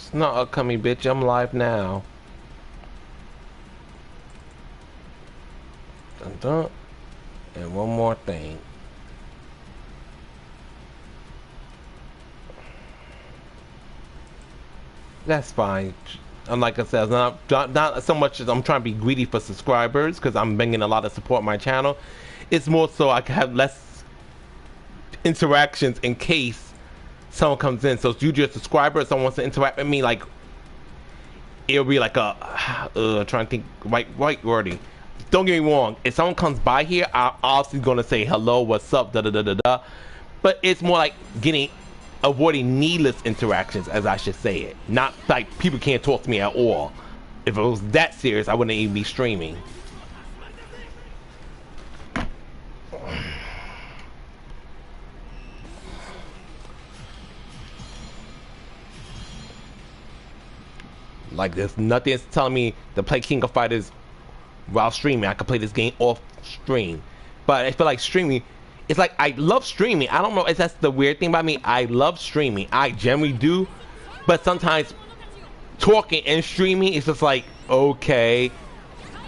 It's not upcoming, bitch. I'm live now. Dun dun. And one more thing. That's fine. Like I said, not so much as I'm trying to be greedy for subscribers, because I'm bringing a lot of support on my channel. It's more so I can have less interactions in case someone comes in. So if you're a subscriber, if someone wants to interact with me, like it'll be like a trying to think right wording. Don't get me wrong. If someone comes by here, I'm obviously gonna say hello, what's up, da da da da da. But it's more like avoiding needless interactions, as I should say it. Not like people can't talk to me at all. If it was that serious, I wouldn't even be streaming. Like there's nothing that's telling me to play King of Fighters while streaming. I can play this game off stream. But I feel like streaming, it's like I love streaming. I don't know if that's the weird thing about me. I love streaming. I generally do. But sometimes talking and streaming is just like, okay.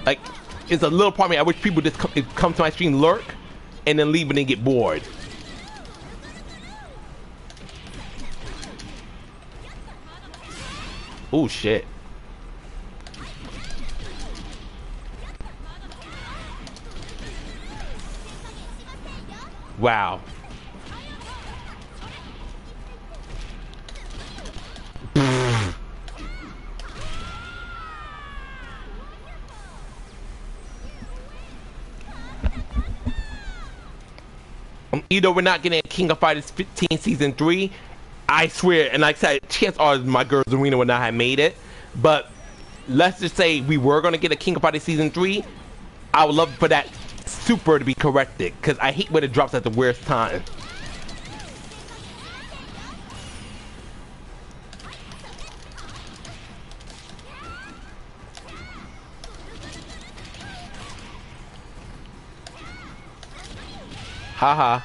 Like, it's a little part of me. I wish people just come to my stream, lurk, and then leave and then get bored. Oh, shit. Wow. Either we're not getting King of Fighters 15 Season 3, I swear, and like I said, chances are my girl Zarina would not have made it, but let's just say we were going to get a King of Fighters Season 3, I would love for that super to be corrected, because I hate when it drops at the worst time. Haha.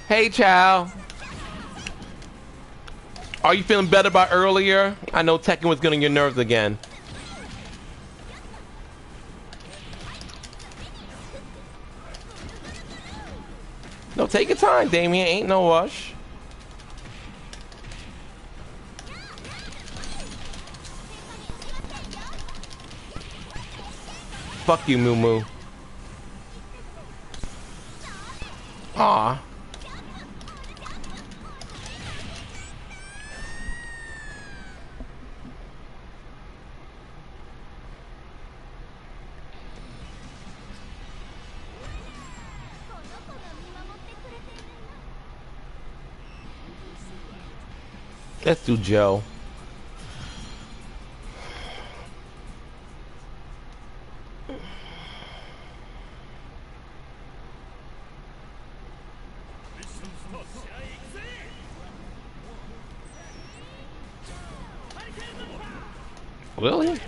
Hey, Chow. Are you feeling better about earlier? I know Tekken was getting your nerves again. No, take your time, Damien. Ain't no rush. Fuck you, Moo Moo. Aw. Let's do Joe. Really?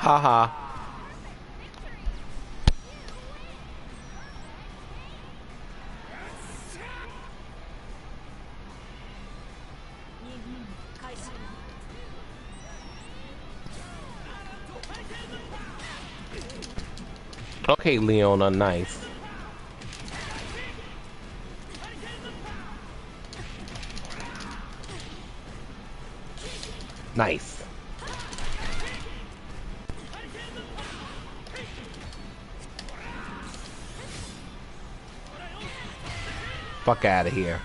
Haha. Okay, Leona, nice. Nice. Fuck out of here.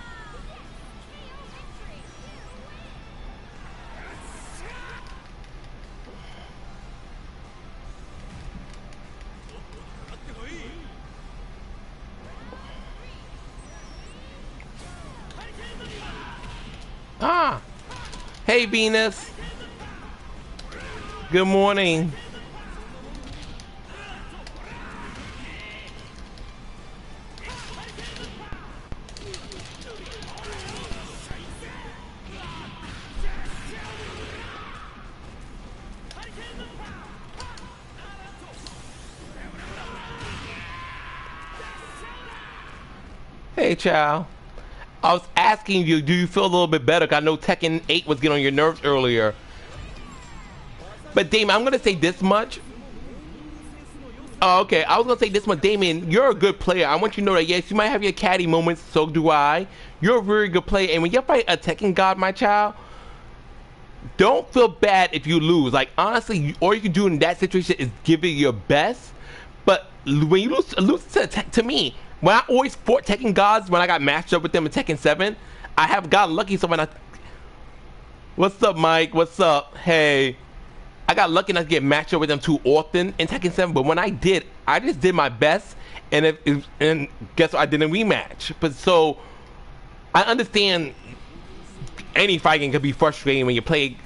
Ah, hey Venus. Good morning. Hey, child. I was asking you, do you feel a little bit better? 'Cause I know Tekken 8 was getting on your nerves earlier. But Damien, I'm gonna say this much. Oh, okay, I was gonna say this much, Damien. You're a good player. I want you to know that yes, you might have your catty moments. So do I. You're a very good player, and when you fight a Tekken god, my child, don't feel bad if you lose. Like honestly, all you can do in that situation is give it your best. But when you lose to me, when I always fought Tekken gods, when I got matched up with them in Tekken 7, I have gotten lucky. So when what's up, Mike? What's up? Hey. I got lucky not to get matched up with them too often in Tekken 7, but when I did, I just did my best, and and guess what? I didn't rematch. But so I understand any fighting can be frustrating when you play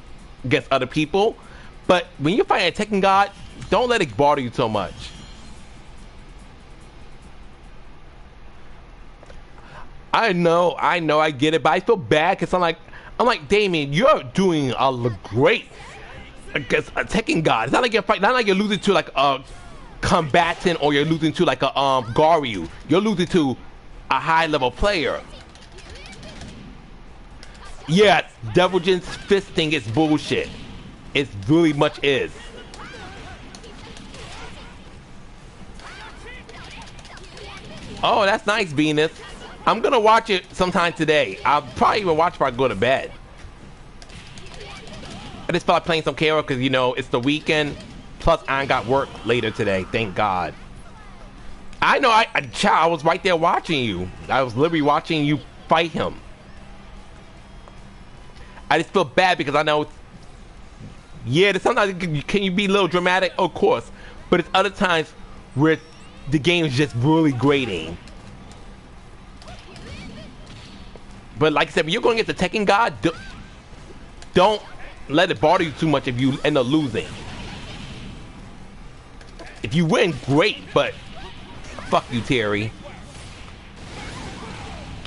against other people, but when you're fighting a Tekken god, don't let it bother you so much. I know, I get it, but I feel bad because I'm like, Damien, you're doing great against a Tekken god. It's not like not like you're losing to like a combatant or you're losing to like a Garyu. You're losing to a high level player. Yeah, Devil Jin's fisting is bullshit. It really much is. Oh, that's nice, Venus. I'm gonna watch it sometime today. I'll probably even watch before I go to bed. I just felt like playing some KO because you know it's the weekend. Plus, I ain't got work later today. Thank God. I know. I was right there watching you. I was literally watching you fight him. I just feel bad because I know. Yeah, sometimes can you be a little dramatic? Of course, but it's other times where the game is just really grating. But like I said, when you're going against the Tekken god, don't let it bother you too much if you end up losing. If you win, great, but fuck you, Terry.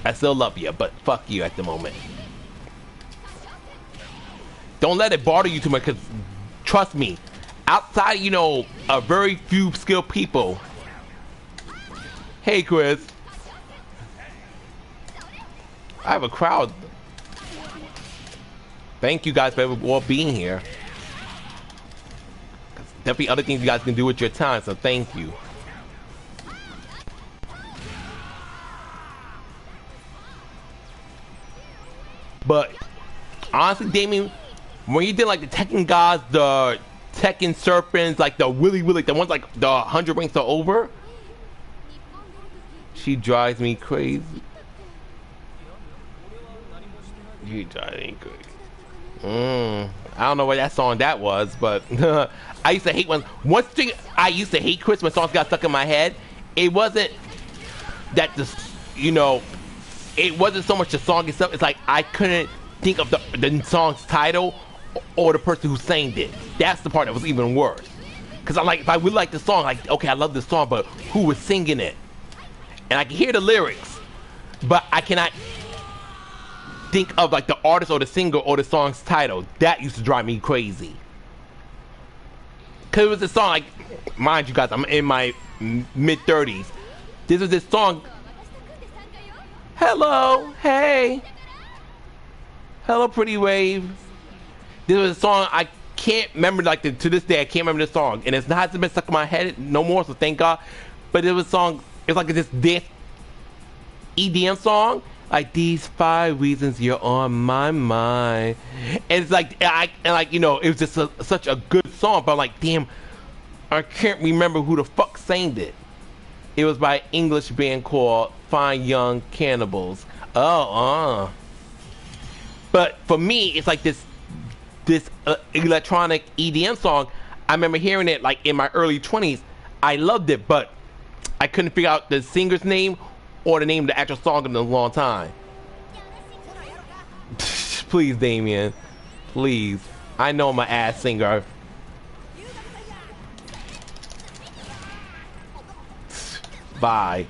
I still love you, but fuck you at the moment. Don't let it bother you too much, because trust me, outside, you know, a very few skilled people. Hey, Chris. I have a crowd. Thank you guys for all being here. Definitely other things you guys can do with your time, so thank you. But honestly, Damien, when you did like the Tekken gods, the Tekken serpents, like the Willy, the ones like the 100 ranks are over, she drives me crazy. You drive me crazy. I don't know what that song that was, but I used to hate one thing I used to hate, Chris, when songs got stuck in my head. It wasn't that you know, it wasn't so much the song itself. It's like I couldn't think of the song's title or the person who sang it. That's the part that was even worse. Cause I'm like, if I really like the song, like, okay, I love this song, but who was singing it? And I can hear the lyrics, but I cannot think of like the artist or the singer or the song's title. That used to drive me crazy. Cause it was a song, like, mind you guys, I'm in my mid-30s. This was this song. Hello, hey. Hello, pretty wave. This was a song I can't remember, like to this day I can't remember the song, and it hasn't been stuck in my head no more, so thank God. But it was a song, it's like this dance EDM song, like these 5 reasons you're on my mind. And it's like you know, it was just such a good song, but I'm like, damn, I can't remember who the fuck sang it. It was by an English band called Fine Young Cannibals. But for me, it's like this electronic EDM song. I remember hearing it like in my early 20s. I loved it, but I couldn't figure out the singer's name or the name of the actual song in a long time. Please, Damien. Please. I know I'm an ass singer. Bye.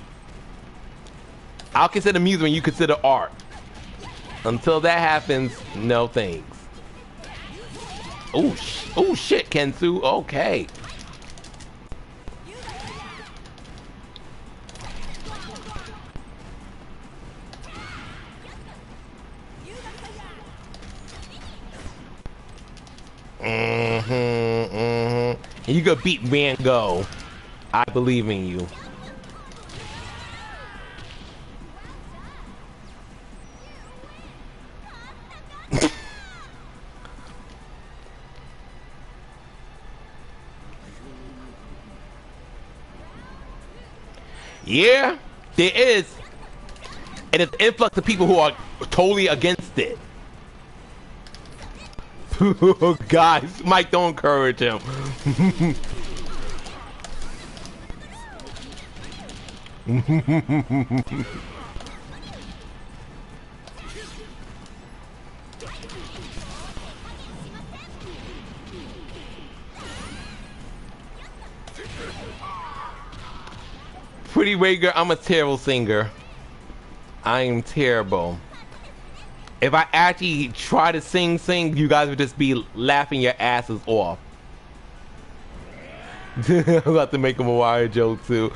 I'll consider music when you consider art. Until that happens, no thanks. Oh shit, Kensu. Okay. You could beat Van Gogh. I believe in you. Yeah, there is. And it's an influx of people who are totally against it. Guys, Mike, don't encourage him. Pretty Rager, I'm a terrible singer. I am terrible. If I actually try to sing, you guys would just be laughing your asses off. I'm about to make him a wire joke too.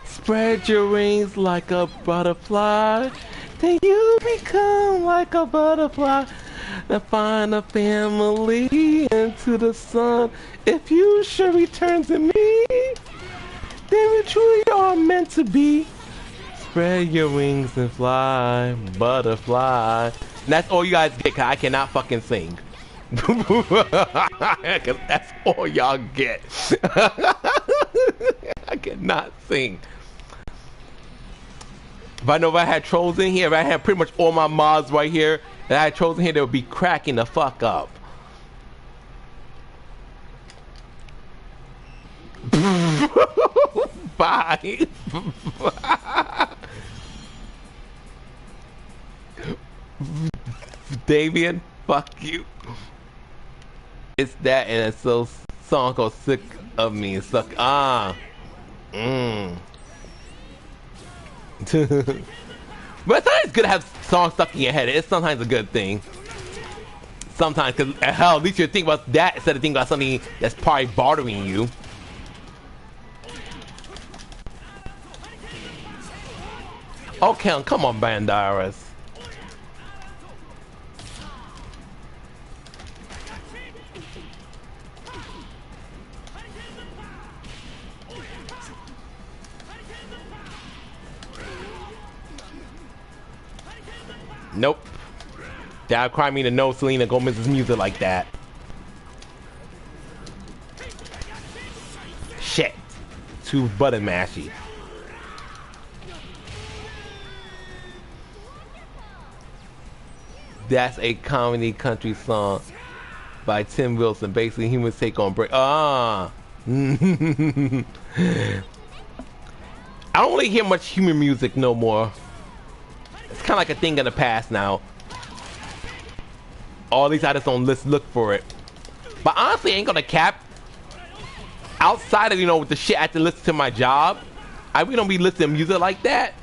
Spread your wings like a butterfly, then you become like a butterfly. To find a family into the sun. If you should return to me, then we truly are meant to be. Spread your wings and fly, butterfly. And that's all you guys get, cause I cannot fucking sing. Cause that's all y'all get. I cannot sing. If I know if I had trolls in here, if I had pretty much all my mods right here, and I had trolls in here, they would be cracking the fuck up. Bye. Damien, fuck you. It's that and it's a song called Sick of Me. Suck. But sometimes it's good to have songs stuck in your head. It's sometimes a good thing. Sometimes, because hell, at least you think about that instead of thinking about something that's probably bothering you. Okay, come on, Bandaras. Nope. That cry me to know Selena Gomez's music like that. Shit. Too butter mashy. That's a comedy country song by Tim Wilson. Basically, he would take on break. I don't really hear much human music no more. It's kind of like a thing in the past now. All these artists on lists look for it. But honestly, I ain't gonna cap. Outside of, you know, with the shit I have to listen to my job, I really don't be listening to music like that.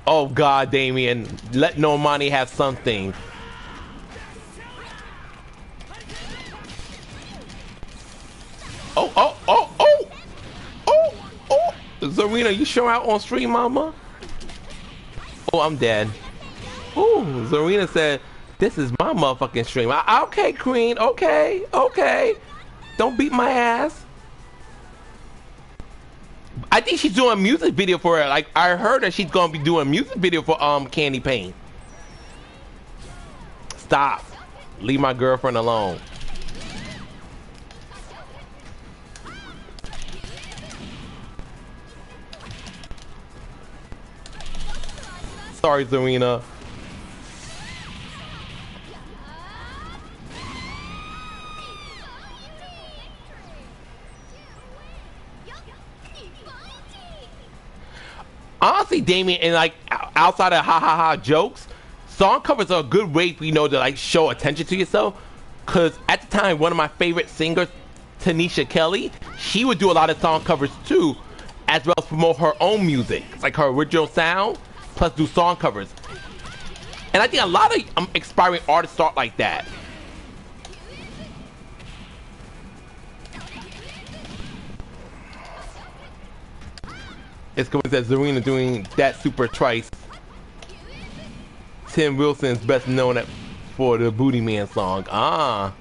Oh God, Damien, let Normani have something. Oh, Zarina, you show out on stream, mama? Oh, I'm dead. Ooh, Zarina said, this is my motherfucking stream. Okay, Queen, okay. Don't beat my ass. I think she's doing a music video for her. Like, I heard that she's gonna be doing a music video for Candy Paint. Stop. Leave my girlfriend alone. Sorry, Zarina. Honestly, Damien, and like, outside of ha ha ha jokes, song covers are a good way for, you know, to like show attention to yourself. Cause at the time, one of my favorite singers, Tanisha Kelly, she would do a lot of song covers too, as well as promote her own music. It's like her original sound, plus do song covers. And I think a lot of aspiring artists start like that. It's going to Zarina doing that super trice. Tim Wilson's best known for the Booty Man song. Ah.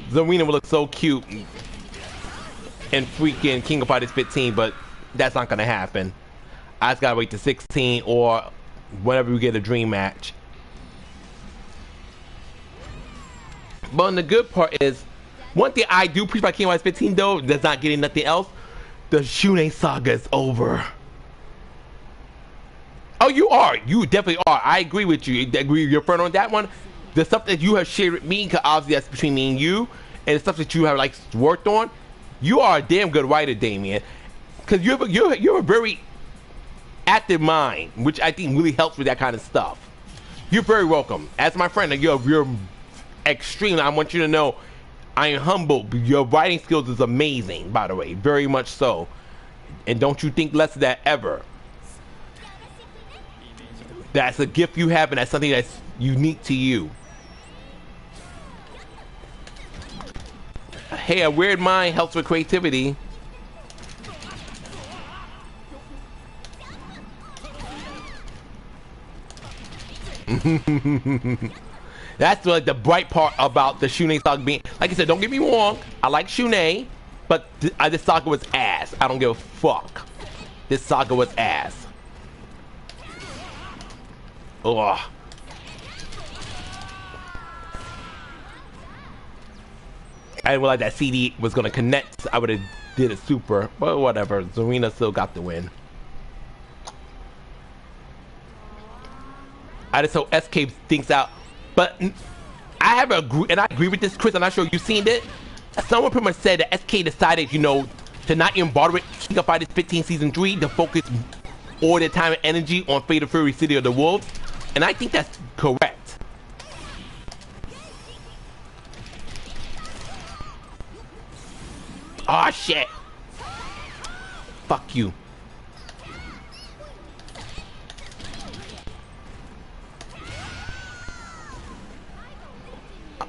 Zarina will look so cute in freaking King of Fighters 15, but that's not gonna happen. I just gotta wait to 16 or whenever we get a dream match. But the good part is, one thing I do preach about King of Fighters 15 though, that's not getting nothing else, the Shune saga is over. Oh, you are. You definitely are. I agree with you. I agree with your friend on that one. The stuff that you have shared with me, because obviously that's between me and you, and the stuff that you have like worked on, you are a damn good writer, Damien. Because you're a very active mind, which I think really helps with that kind of stuff. You're very welcome. As my friend, you're extreme. I want you to know I am humble. Your writing skills is amazing, by the way. Very much so. And don't you think less of that ever. That's a gift you have, and that's something that's unique to you. Hey, a weird mind helps with creativity. That's like the bright part about the Shune saga being, like I said, don't get me wrong, I like Shune, but this saga was ass. I don't give a fuck. This saga was ass. Ugh. I didn't realize that CD was gonna connect. I would have did a super, but whatever. Zarina still got the win. I just hope SK thinks out, but I have and I agree with this, Chris. I'm not sure you've seen it. Someone pretty much said that SK decided, you know, to not even bother with King of Fighters 15 season 3, to focus all their time and energy on Fatal Fury City of the Wolves, and I think that's correct. Oh shit! Fuck you.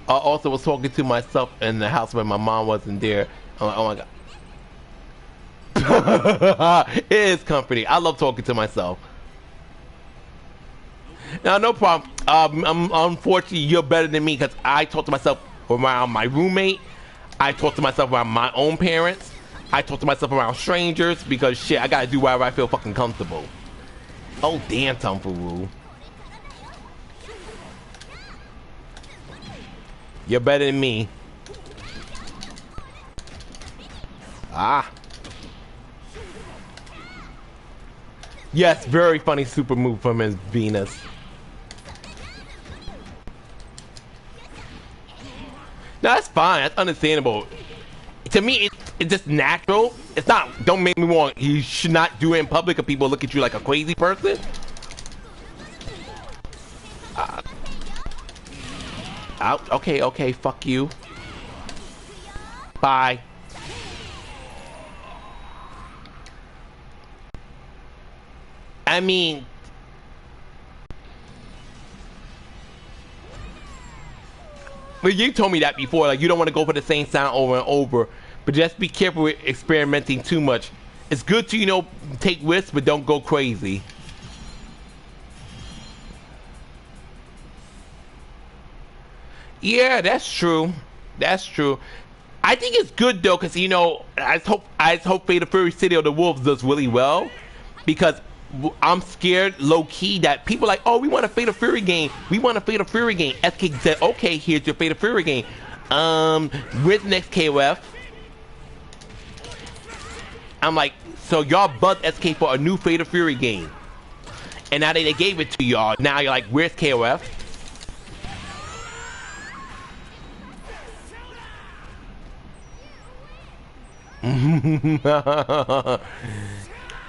I also was talking to myself in the house when my mom wasn't there. Oh my god. It is comforting. I love talking to myself. Now, no problem. Unfortunately, you're better than me because I talk to myself around my roommate. I talk to myself around my own parents. I talk to myself around strangers because shit, I gotta do whatever I feel fucking comfortable. Oh damn, Tumfuru. You're better than me. Ah. Yes, very funny super move from his Venus. No, that's fine. That's understandable. To me, it's just natural. It's not. Don't make me wrong. You should not do it in public, or people look at you like a crazy person. Out. Okay. Okay. Fuck you. Bye. I mean. But you told me that before, like you don't want to go for the same sound over and over, but just be careful with experimenting too much. It's good to, you know, take risks, but don't go crazy. Yeah, that's true. That's true. I think it's good though, because you know, I just hope Fatal Fury City of the Wolves does really well, because I'm scared, low key, that people are like, oh, we want a Fatal Fury game. We want a Fatal Fury game. SK said, okay, here's your Fatal Fury game. Where's the next KOF? I'm like, so y'all bugged SK for a new Fatal Fury game, and now they gave it to y'all. Now you're like, where's KOF?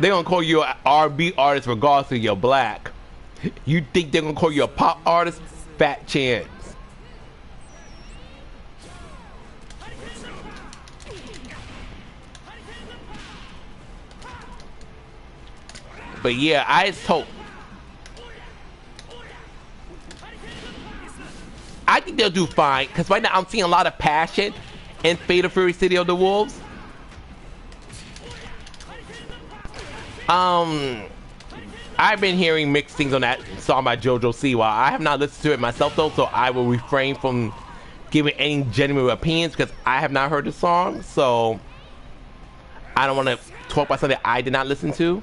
They gonna call you an R&B artist regardless of you're black. You think they're gonna call you a pop artist? Fat chance. But yeah, I just hope. I think they'll do fine, because right now I'm seeing a lot of passion in Fatal Fury City of the Wolves. I've been hearing mixed things on that song by JoJo Siwa. I have not listened to it myself though, so I will refrain from giving any genuine opinions because I have not heard the song, so I don't want to talk about something I did not listen to.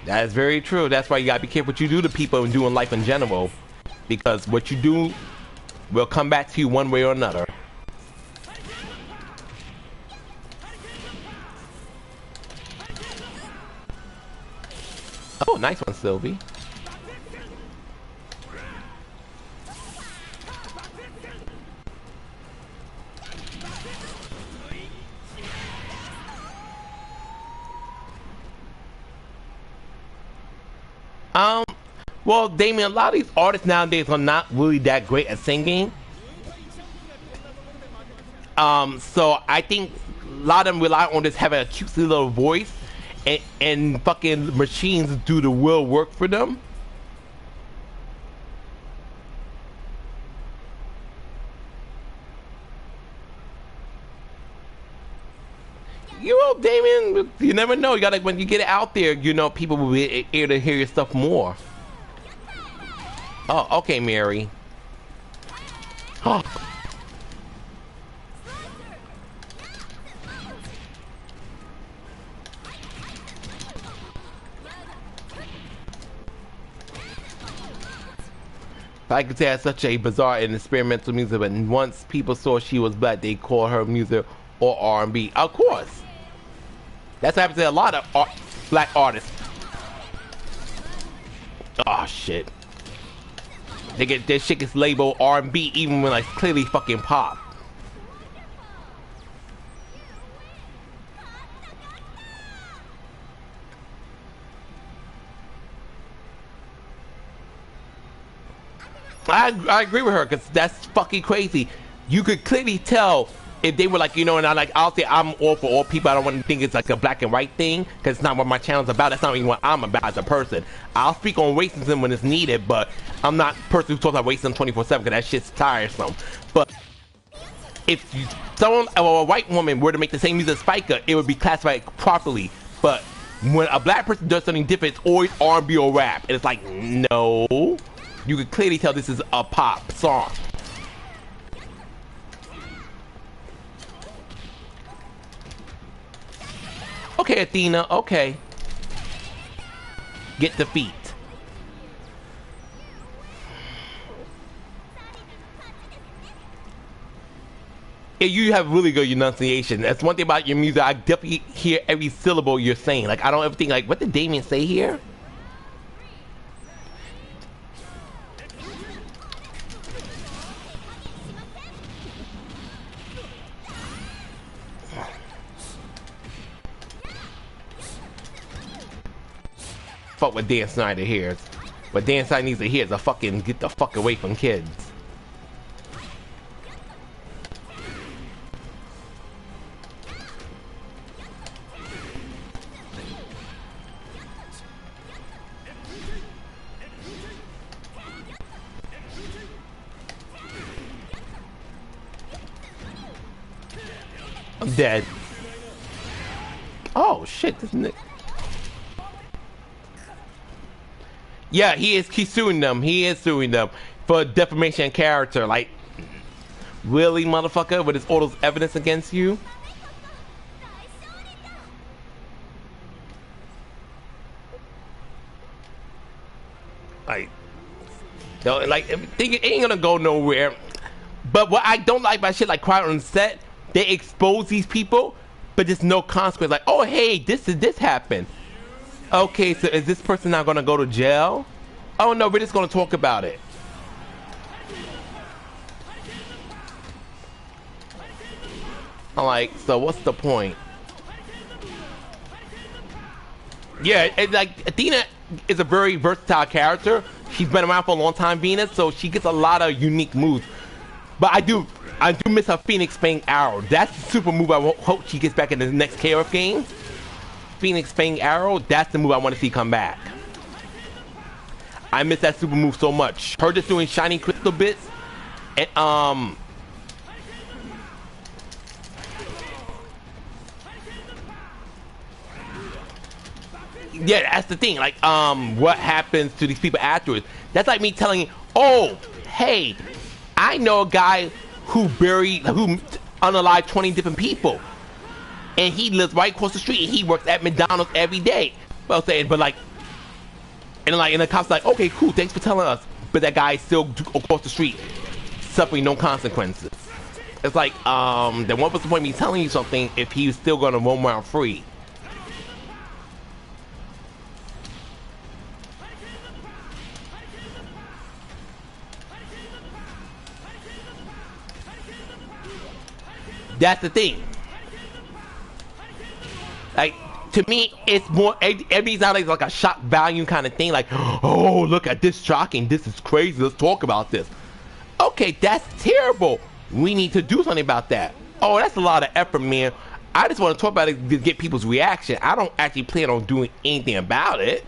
That is very true. That's why you gotta be careful what you do to people and do in life in general, because what you do will come back to you one way or another. Oh, nice one, Sylvie. Well, Damien, a lot of these artists nowadays are not really that great at singing. So I think a lot of them rely on just having a cutesy little voice, and fucking machines do the real work for them. You know, Damien, you never know. You gotta, when you get it out there, you know, people will be able to hear your stuff more. Oh, okay, Mary. Oh. I could say that's such a bizarre and experimental music, but once people saw she was black, they call her music or R&B. Of course. That's what happens to a lot of black artists. Oh, shit. They get their shit gets labeled R&B even when like clearly fucking pop. I agree with her, because that's fucking crazy. You could clearly tell if they were like, you know, and I'll say I'm all for all people. I don't want to think it's like a black and white thing, because it's not what my channel's about. That's not even what I'm about as a person. I'll speak on racism when it's needed, but I'm not a person who talks about racism 24/7, because that shit's tiresome. But if someone or a white woman were to make the same music as Spiker, it would be classified properly. But when a black person does something different, it's always R&B or rap, and it's like, no. You can clearly tell this is a pop song. Okay, Athena, okay. Get the feet. Yeah, you have really good enunciation. That's one thing about your music. I definitely hear every syllable you're saying. Like, I don't ever think, like, what did Damien say here? Fuck what Dan Snyder hears. What Dan Snyder needs to hear is a fucking get the fuck away from kids. I'm dead. Oh shit, this nigga. Yeah, he's suing them. He is suing them for defamation of character. Like, really, motherfucker, with all those evidence against you? Like, it ain't gonna go nowhere. But what I don't like about shit like Quiet on Set, they expose these people, but there's no consequence. Like, oh hey, this happened. Okay, so is this person not gonna go to jail? Oh no, we're just gonna talk about it. I'm like, so what's the point? Yeah, it's like Athena is a very versatile character. She's been around for a long time, Venus, so she gets a lot of unique moves. But I do miss her Phoenix Fang Arrow. That's the super move I hope she gets back in the next KOF game. Phoenix Fang Arrow, that's the move I want to see come back. I miss that super move so much. Her just doing shiny crystal bits and yeah, that's the thing. Like, what happens to these people afterwards? That's like me telling you, oh, hey, I know a guy who unalived 20 different people, and he lives right across the street, and he works at McDonald's every day. Well, saying, but like, and the cops like, okay, cool, thanks for telling us, but that guy is still across the street, suffering no consequences. It's like, then what was the point of me telling you something if he's still gonna roam around free? That's the thing. Like, to me, it's more, everything's not like a shock value kind of thing. Like, oh, look at this, shocking, this is crazy, let's talk about this. Okay, that's terrible. We need to do something about that. Oh, that's a lot of effort, man. I just want to talk about it to get people's reaction. I don't actually plan on doing anything about it.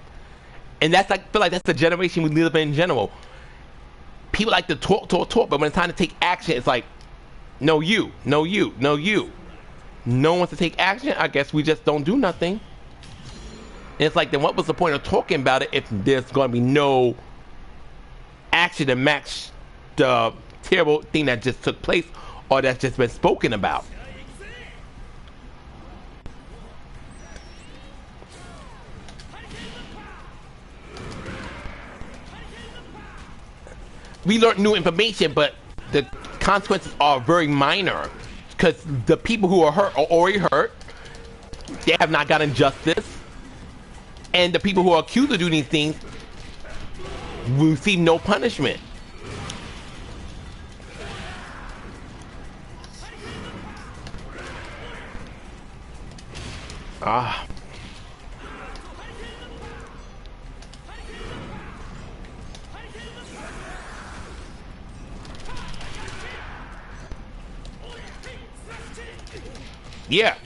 And that's like, I feel like that's the generation we live in general. People like to talk, but when it's time to take action, it's like, no you, no you, no you. No one wants to take action. I guess we just don't do nothing. And it's like, then what was the point of talking about it if there's going to be no action to match the terrible thing that just took place or that's just been spoken about? We learned new information, but the consequences are very minor because the people who are hurt are already hurt. They have not gotten justice, and the people who are accused of doing these things receive no punishment. Ah. Yeah,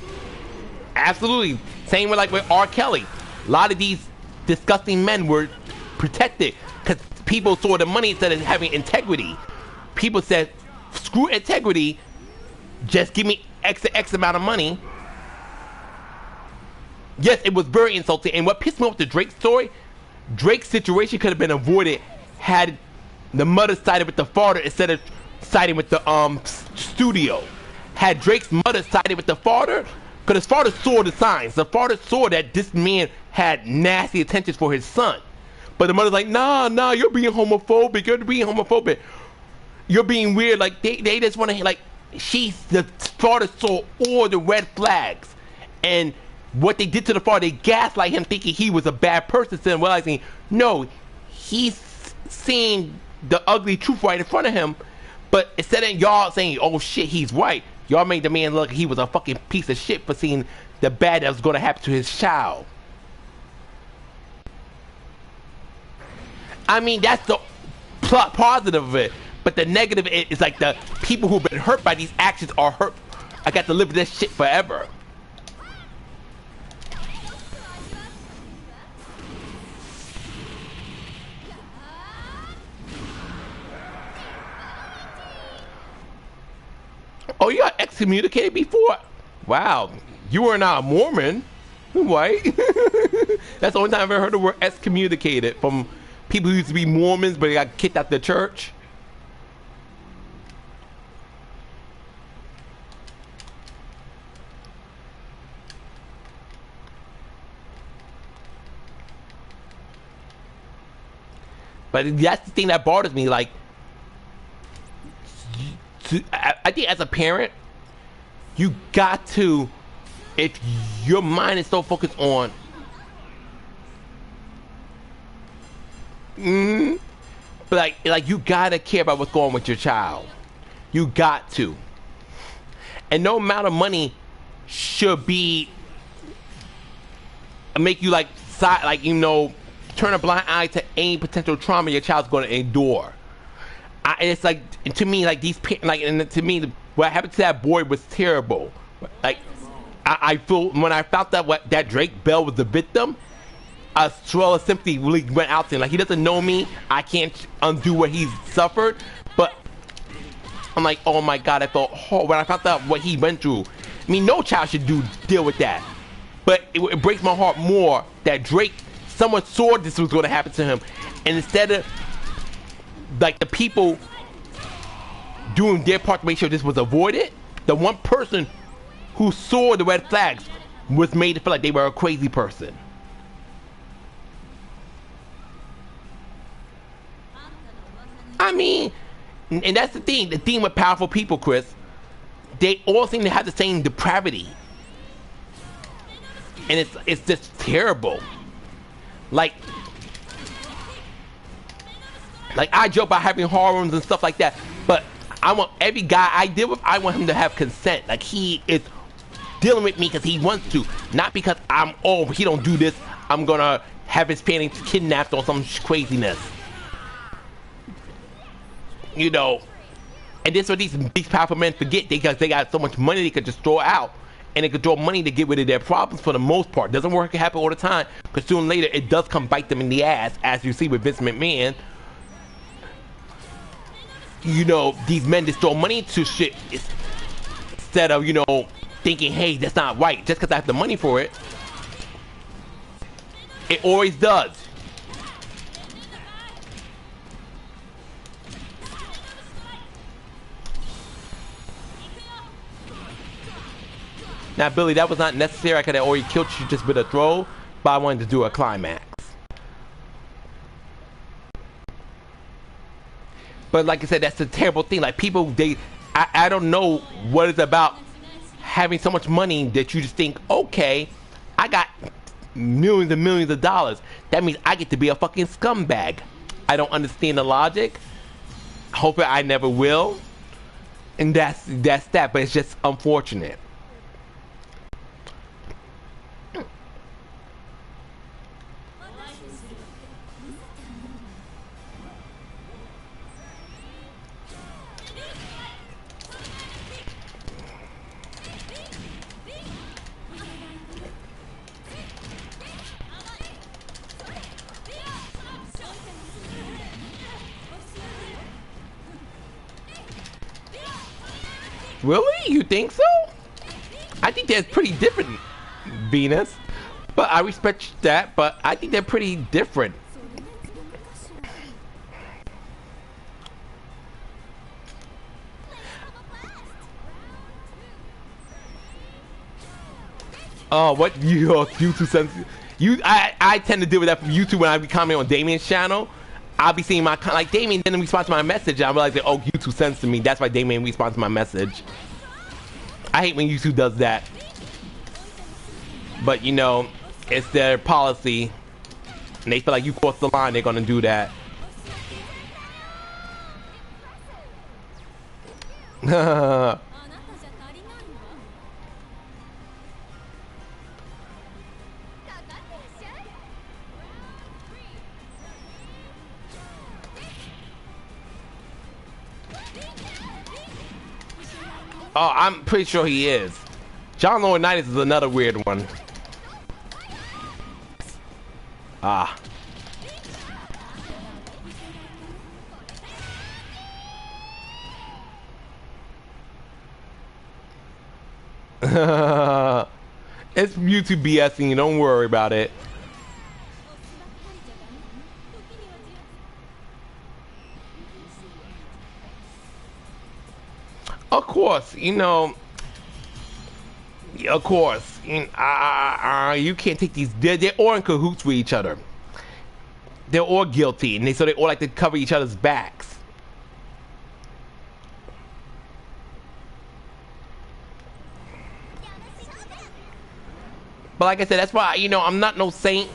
absolutely. Same with like with R. Kelly. A lot of these disgusting men were protected because people saw the money instead of having integrity. People said, screw integrity, just give me X amount of money. Yes, it was very insulting. And what pissed me off with the Drake story, Drake's situation could have been avoided had the mother sided with the father instead of siding with the studio. Had Drake's mother sided with the father, because his father saw the signs. The father saw that this man had nasty intentions for his son. But the mother's like, nah, you're being homophobic. You're being homophobic. You're being weird. Like, they just want to, like, the father saw all the red flags. And what they did to the father, they gaslight him thinking he was a bad person, instead of realizing, no, he's seeing the ugly truth right in front of him. But instead of y'all saying, oh shit, he's right, y'all made the man look like he was a fucking piece of shit for seeing the bad that was going to happen to his child. I mean, that's the positive of it. But the negative is like the people who've been hurt by these actions are hurt. I got to live with this shit forever. Oh, you got excommunicated before? Wow, you were not a Mormon, right? That's the only time I've ever heard the word excommunicated from people who used to be Mormons, but they got kicked out the church. But that's the thing that bothers me, like, I think as a parent, you got to, if your mind is so focused on Mm-hmm. But like you gotta care about what's going on with your child. You got to. And no amount of money should be make you like you know, turn a blind eye to any potential trauma your child's going to endure. It's like, to me, like these like, and to me, what happened to that boy was terrible. Like, I feel when I found out that Drake Bell was the victim, a swell of sympathy really went out to him. Like, he doesn't know me. I can't undo what he's suffered, but I'm like, oh my God, I felt horrible when I found out what he went through. I mean, no child should deal with that. But it breaks my heart more that Drake, someone saw this was going to happen to him, and instead of like the people doing their part to make sure this was avoided, the one person who saw the red flags was made to feel like they were a crazy person. I mean, and that's the thing with powerful people, Chris, they all seem to have the same depravity. And it's just terrible. Like I joke about having hormones and stuff like that, but I want every guy I deal with, I want him to have consent. Like, he is dealing with me because he wants to, not because he don't do this, I'm gonna have his parents kidnapped or some craziness. You know, and this is what these powerful men forget, because they got so much money they could just throw out. And they could draw money to get rid of their problems for the most part. Doesn't work, it happen all the time, because sooner or later it does come bite them in the ass, as you see with Vince McMahon. You know, these men just throw money to shit instead of, you know, thinking, hey, that's not right, just because I have the money for it. It always does. Now, Billy, that was not necessary. I could have already killed you just with a throw, but I wanted to do a climax. But like I said, that's the terrible thing. Like, people, I don't know what it's about having so much money that you just think, okay, I got millions and millions of dollars. That means I get to be a fucking scumbag. I don't understand the logic. Hopefully I never will. And that's that, but it's just unfortunate. Really? You think so? I think they're pretty different, Venus. But I respect that, but I think they're pretty different. Oh, what YouTube sense? I tend to deal with that from YouTube when I be commenting on Damien's channel. I'll be seeing like Damien didn't respond to my message, and I realized that, oh, YouTube sends to me. That's why Damien responds to my message. I hate when YouTube does that. But you know, it's their policy. And they feel like you crossed the line, they're gonna do that. Oh, I'm pretty sure he is. John Laurinaitis is another weird one. Ah. It's YouTube BSing, don't worry about it. Of course, you know. Of course, you can't take these. They're all in cahoots with each other. They're all guilty, and so they all like to cover each other's backs. But like I said, that's why, you know, I'm not no saint.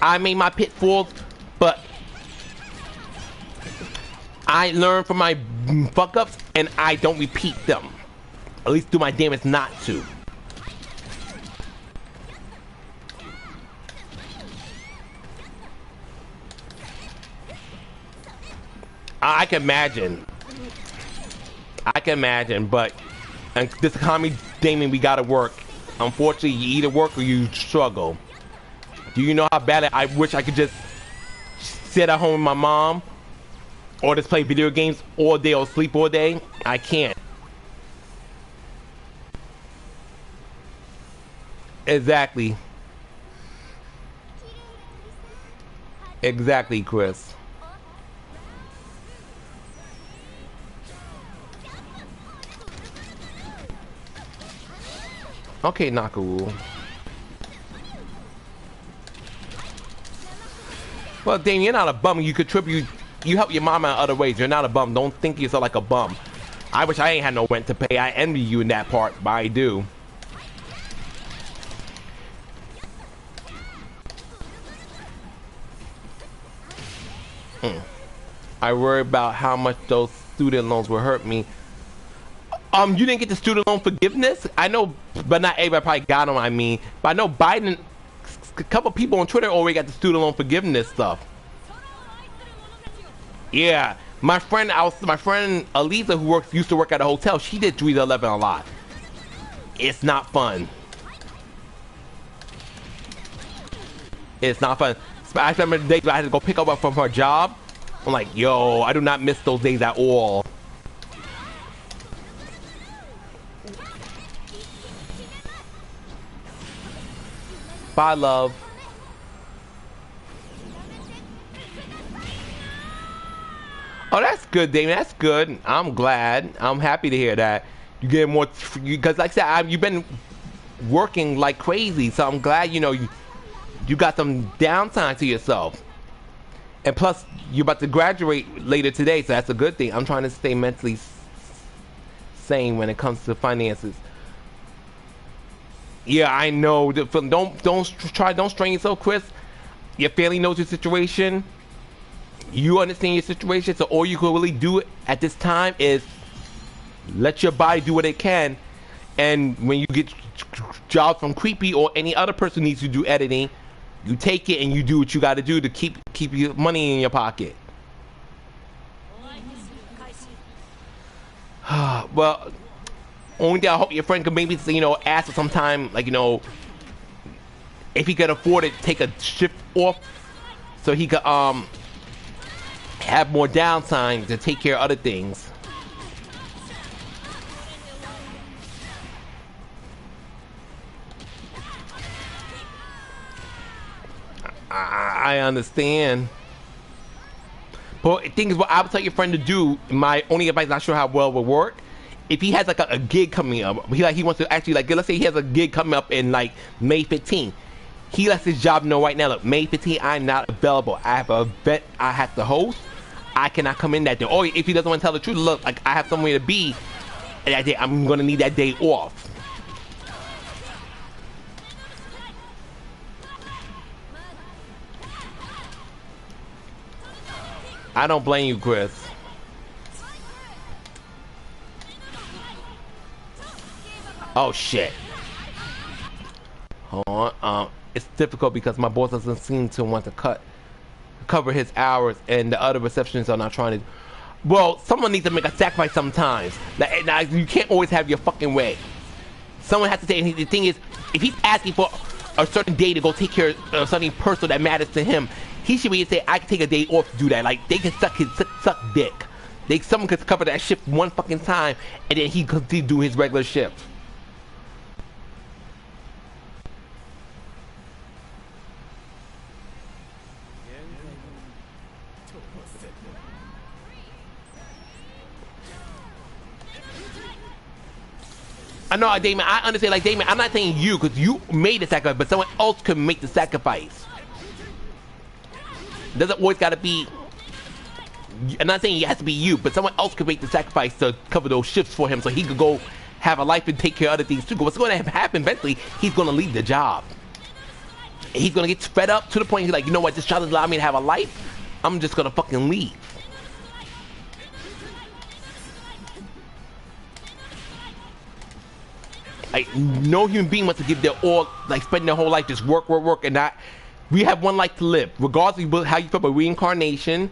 I made my pitfalls, but I learn from my fuck ups and I don't repeat them. At least do my damnest not to. I can imagine. I can imagine, but this economy, Damien, we gotta work. Unfortunately, you either work or you struggle. Do you know how bad I wish I could just sit at home with my mom, or just play video games all day or sleep all day? I can't. Exactly. Exactly, Chris. Okay, Nakaru. Well, Dane, you're not a bum. You contribute. You help your mom out other ways. You're not a bum. Don't think of yourself like a bum. I wish I ain't had no rent to pay. I envy you in that part, but I do. I worry about how much those student loans will hurt me. You didn't get the student loan forgiveness? I know, but not everybody probably got them, I mean. But I know Biden, a couple people on Twitter already got the student loan forgiveness stuff. Yeah, my friend Aliza, who used to work at a hotel, she did 3 to 11 a lot. It's not fun. It's not fun. I remember the days I had to go pick her up from her job. I'm like, yo, I do not miss those days at all. Bye, love. Oh, that's good, Damien. That's good. I'm glad. I'm happy to hear that. You get more, because like I said, you've been working like crazy, so I'm glad, you know, you got some downtime to yourself. And plus, you're about to graduate later today, so that's a good thing. I'm trying to stay mentally sane when it comes to finances. Yeah, I know. Don't strain yourself, Chris. Your family knows your situation. You understand your situation, so all you can really do at this time is let your body do what it can. And when you get jobs from Creepy or any other person who needs to do editing, you take it and you do what you got to do to keep your money in your pocket. Well, only thing I hope your friend could maybe, you know, ask for some time, like, you know, if he could afford it, take a shift off so he could have more downtime to take care of other things. I understand. But the thing is, what I would tell your friend to do, my only advice, not sure how well it will work, if he has like a gig coming up, he wants to actually, like, let's say he has a gig coming up in like May 15th. He lets his job know right now, look, May 15th, I'm not available. I have an event I have to host. I cannot come in that day. Or if he doesn't want to tell the truth, look, like, I have somewhere to be that day. I'm going to need that day off. I don't blame you, Chris. Oh, shit. Hold on. It's difficult because my boss doesn't seem to want to cover his hours, and the other receptionists are not trying to. Well, someone needs to make a sacrifice sometimes. Now, you can't always have your fucking way. Someone has to say, and the thing is, if he's asking for a certain day to go take care of something personal that matters to him, he should be able to say, I can take a day off to do that. Like, they can suck dick. Someone could cover that shift one fucking time, and then he could do his regular shift. I know, Damon, I understand, like, Damon, I'm not saying you, because you made the sacrifice, but someone else could make the sacrifice. Doesn't always gotta be, I'm not saying it has to be you, but someone else could make the sacrifice to cover those shifts for him so he could go have a life and take care of other things too. But what's going to happen eventually, he's going to leave the job. He's going to get fed up to the point he's like, you know what, this job doesn't allow me to have a life. I'm just going to fucking leave. Like no human being wants to give their all, like spend their whole life just work, work, work, and not. We have one life to live, regardless of how you feel about reincarnation.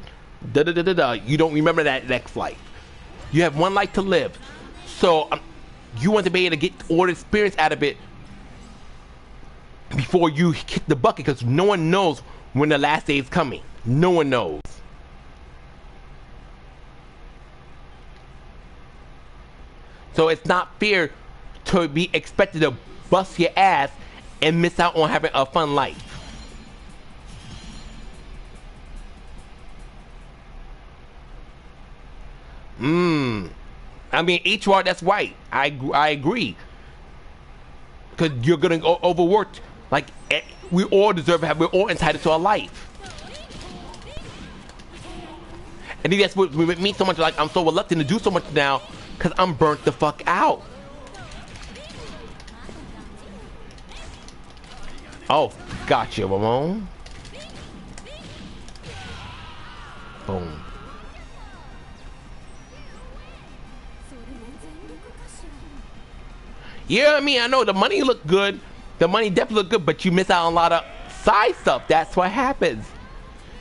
You don't remember that next life. You have one life to live, so you want to be able to get all the experience out of it before you kick the bucket, because no one knows when the last day is coming. No one knows. So it's not fair to be expected to bust your ass and miss out on having a fun life. I mean, HR, that's right. I agree. Because you're gonna go overworked. Like, we all deserve to have, we're all entitled to a life. And that's what with me so much, like, I'm so reluctant to do so much now, because I'm burnt the fuck out. Oh, gotcha, Ramon. Boom. Yeah, I mean, I know the money look good. The money definitely look good, but you miss out on a lot of side stuff. That's what happens.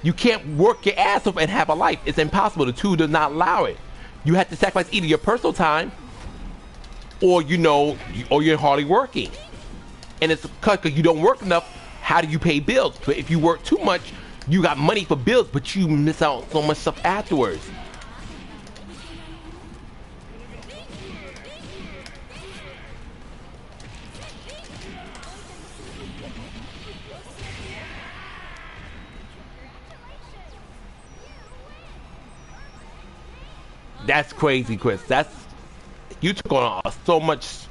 You can't work your ass off and have a life. It's impossible. The two does not allow it. You have to sacrifice either your personal time or, you know, or you're hardly working. And it's because you don't work enough, how do you pay bills? But if you work too much, you got money for bills, but you miss out on so much stuff afterwards. That's crazy, Chris. That's, you took on so much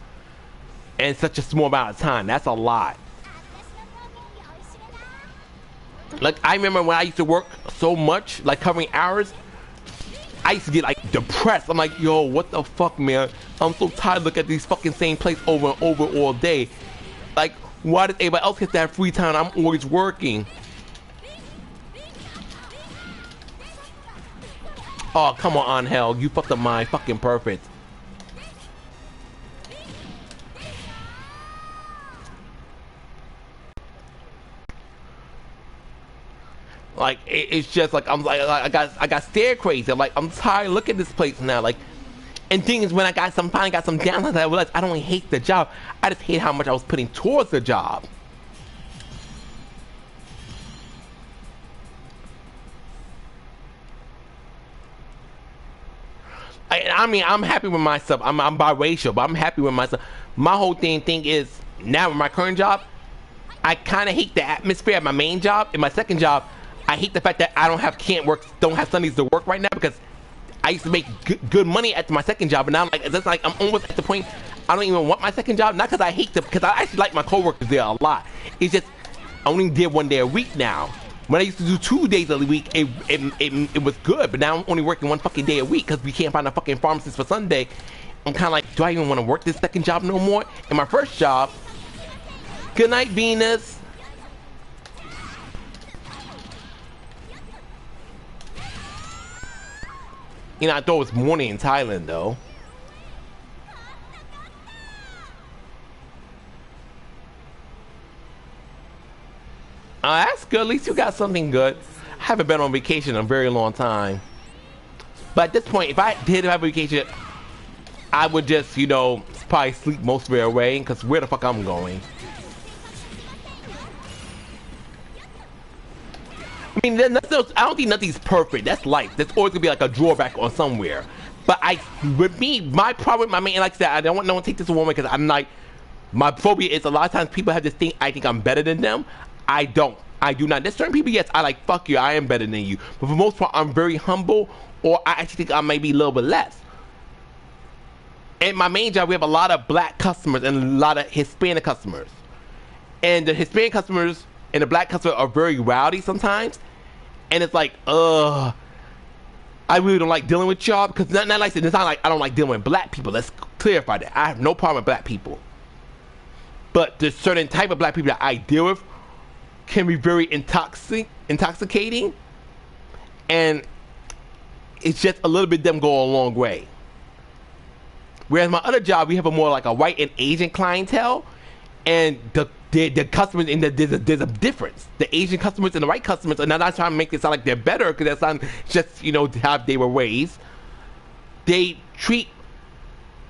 in such a small amount of time. That's a lot. Like, I remember when I used to work so much, like covering hours, I used to get like depressed. I'm like, yo, what the fuck, man? I'm so tired of looking at these fucking same place over and over all day. Like, why does everybody else get that free time? I'm always working. Oh, come on, Angel. You fucked up my fucking perfect. Like, it's just like, I'm like, I got stare crazy. I'm like, I'm tired. Look at this place now. Like, and thing is, when finally got some downlines, I realized I don't hate the job. I just hate how much I was putting towards the job. I mean, I'm happy with myself. I'm biracial, but I'm happy with myself. My whole thing is, now with my current job, I kind of hate the atmosphere at my main job. In my second job, I hate the fact that I don't have Sundays to work right now, because I used to make good money at my second job, and now I'm like, it's like I'm almost at the point I don't even want my second job. Not because I hate them, because I actually like my coworkers there a lot. It's just I only did 1 day a week now. When I used to do 2 days a week, it was good, but now I'm only working 1 fucking day a week because we can't find a fucking pharmacist for Sunday. I'm kind of like, do I even want to work this second job no more? And my first job, good night, Venus. You know, I thought it was morning in Thailand, though. That's good. At least you got something good. I haven't been on vacation in a very long time. But at this point, if I did have a vacation, I would just, you know, probably sleep most of it away, because where the fuck I'm going. I mean, I don't think nothing's perfect. That's life. There's always gonna be like a drawback on somewhere. But with me, my problem, I mean, like I said, I don't want no one to take this away, because I'm like, my phobia is a lot of times people have this thing, I think I'm better than them. I don't. I do not. There's certain people, yes, I like, fuck you, I am better than you. But for the most part, I'm very humble, or I actually think I may be a little bit less. In my main job, we have a lot of black customers and a lot of Hispanic customers. And the Hispanic customers and the black customers are very rowdy sometimes. And it's like, I really don't like dealing with y'all, because not like it's not like I don't like dealing with black people. Let's clarify that. I have no problem with black people. But the certain type of black people that I deal with can be very intoxicating, and it's just a little bit them go a long way. Whereas my other job, we have a more like a white and Asian clientele, and the customers, and there's a difference. The Asian customers and the white customers, and I'm not trying to make it sound like they're better, because that's not just, you know, how they were raised. They treat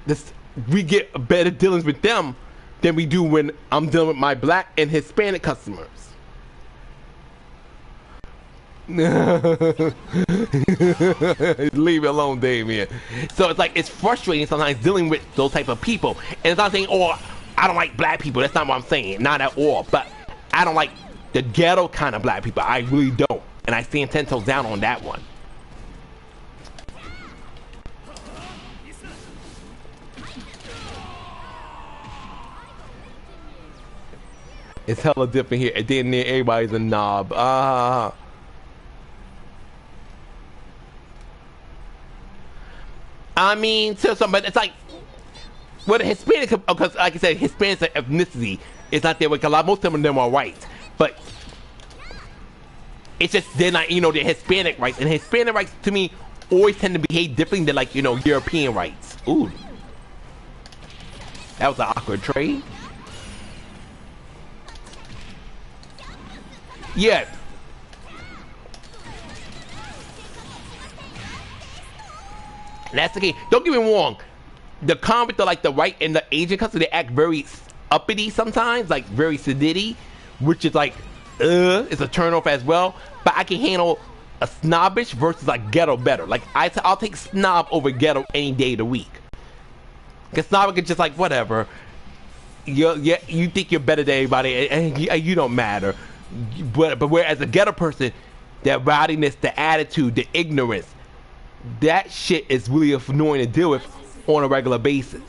this, we get better dealings with them than we do when I'm dealing with my black and Hispanic customers. Leave it alone, Damien. So it's like, it's frustrating sometimes dealing with those type of people. And it's not saying, oh, I don't like black people. That's not what I'm saying. Not at all. But I don't like the ghetto kind of black people. I really don't. And I stand 10 toes down on that one. It's hella different here. And then everybody's a knob. I mean, so but it's like, well, the Hispanic, because like I said, Hispanic ethnicity is not there. Like a lot, most of them are white, but it's just they're not, you know, they're Hispanic rights, and Hispanic rights to me always tend to behave differently than, like, you know, European rights. Ooh, that was an awkward trade. Yeah. That's the game. Don't get me wrong. The con with like the white and the Asian customers, they act very uppity sometimes, like very sedity, which is like, it's a turnoff as well. But I can handle a snobbish versus like ghetto better. Like I'll take snob over ghetto any day of the week. Cause snob is just like whatever. You think you're better than everybody, and you don't matter. But whereas a ghetto person, that rowdiness, the attitude, the ignorance, that shit is really annoying to deal with on a regular basis.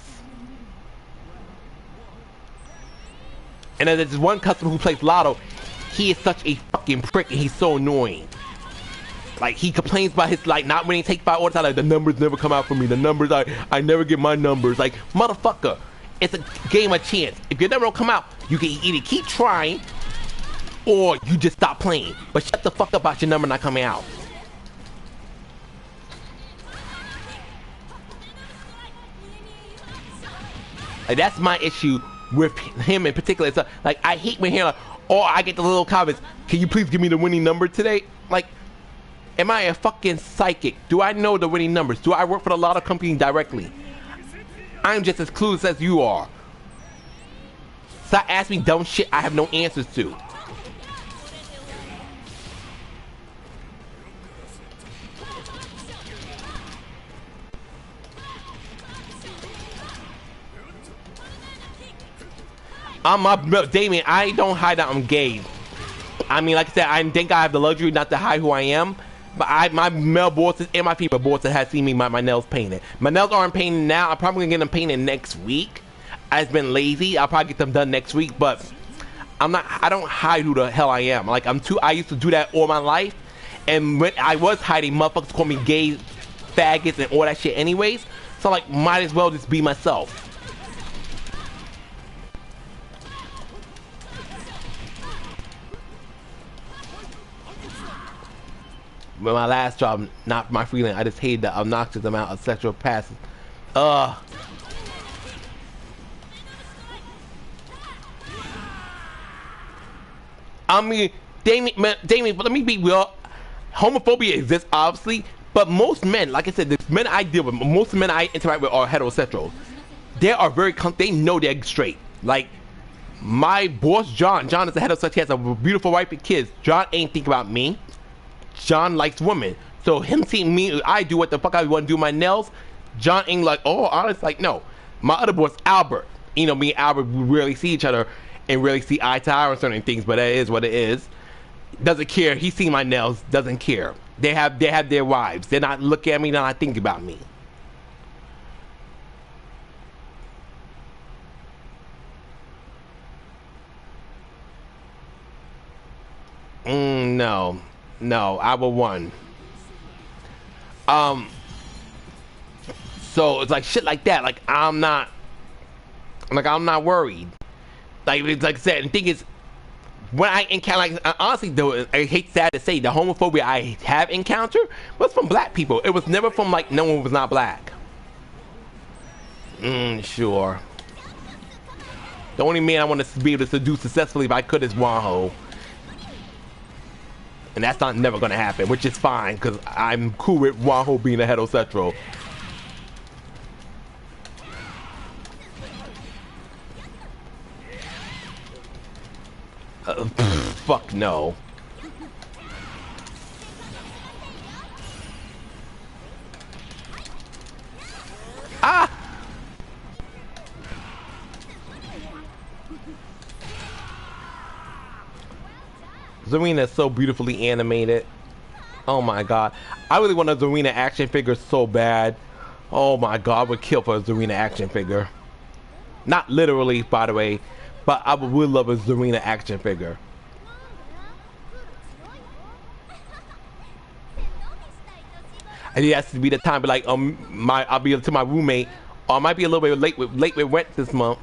And then there's one customer who plays Lotto. He is such a fucking prick, and he's so annoying. Like, he complains about his, like, not winning take 5 all the time. Like, the numbers never come out for me. The numbers, I never get my numbers. Like, motherfucker, it's a game of chance. If your number don't come out, you can either keep trying or you just stop playing. But shut the fuck up about your number not coming out. Like, that's my issue with him in particular. It's like, I hate when hearing like, oh, I get the little comments, can you please give me the winning number today? Like, am I a fucking psychic? Do I know the winning numbers? Do I work for the lotto company directly? I'm just as clueless as you are. Stop asking me dumb shit I have no answers to. Damien, I don't hide that I'm gay. I mean, like I said, I think I have the luxury not to hide who I am. But my male bosses and my female bosses have seen me my nails painted. My nails aren't painted now. I'm probably gonna get them painted next week. I've been lazy. I'll probably get them done next week. But I don't hide who the hell I am. Like, I used to do that all my life. And when I was hiding, motherfuckers call me gay, faggots, and all that shit anyways. So, like, might as well just be myself. With my last job, not my freelance, I just hated the obnoxious amount of sexual passes. I mean, Damien, but let me be real. Homophobia exists, obviously, but most men, like I said, the men I deal with, most men I interact with are heterosexual. They are very, they know they're straight. Like, my boss, John is a heterosexual, he has a beautiful wife and kids. John ain't think about me. John likes women, so him seeing me, I do what the fuck I want to do my nails. John ain't like, oh, honest, like, no. My other boss, Albert, you know, me and Albert, we rarely see each other and really see eye to eye on certain things, but that is what it is. Doesn't care. He seen my nails, doesn't care. They have their wives. They're not looking at me, they're not thinking about me. No, I will one. So it's like shit like that. Like I'm not worried. Like it's like I said, the thing is, when I encounter, like, honestly though, I hate sad to say, the homophobia I have encountered was from black people. It was never from like no one was not black. Sure. The only man I want to be able to seduce successfully if I could is Wanho. And that's not never going to happen, which is fine, because I'm cool with Wanho being a heterosexual. Fuck no. Ah! Zarina is so beautifully animated. Oh my god. I really want a Zarina action figure so bad. Oh my god, I would kill for a Zarina action figure. Not literally, by the way, but I would love a Zarina action figure. And it has to be the time, but like I'll be to my roommate, or I might be a little bit late with rent this month.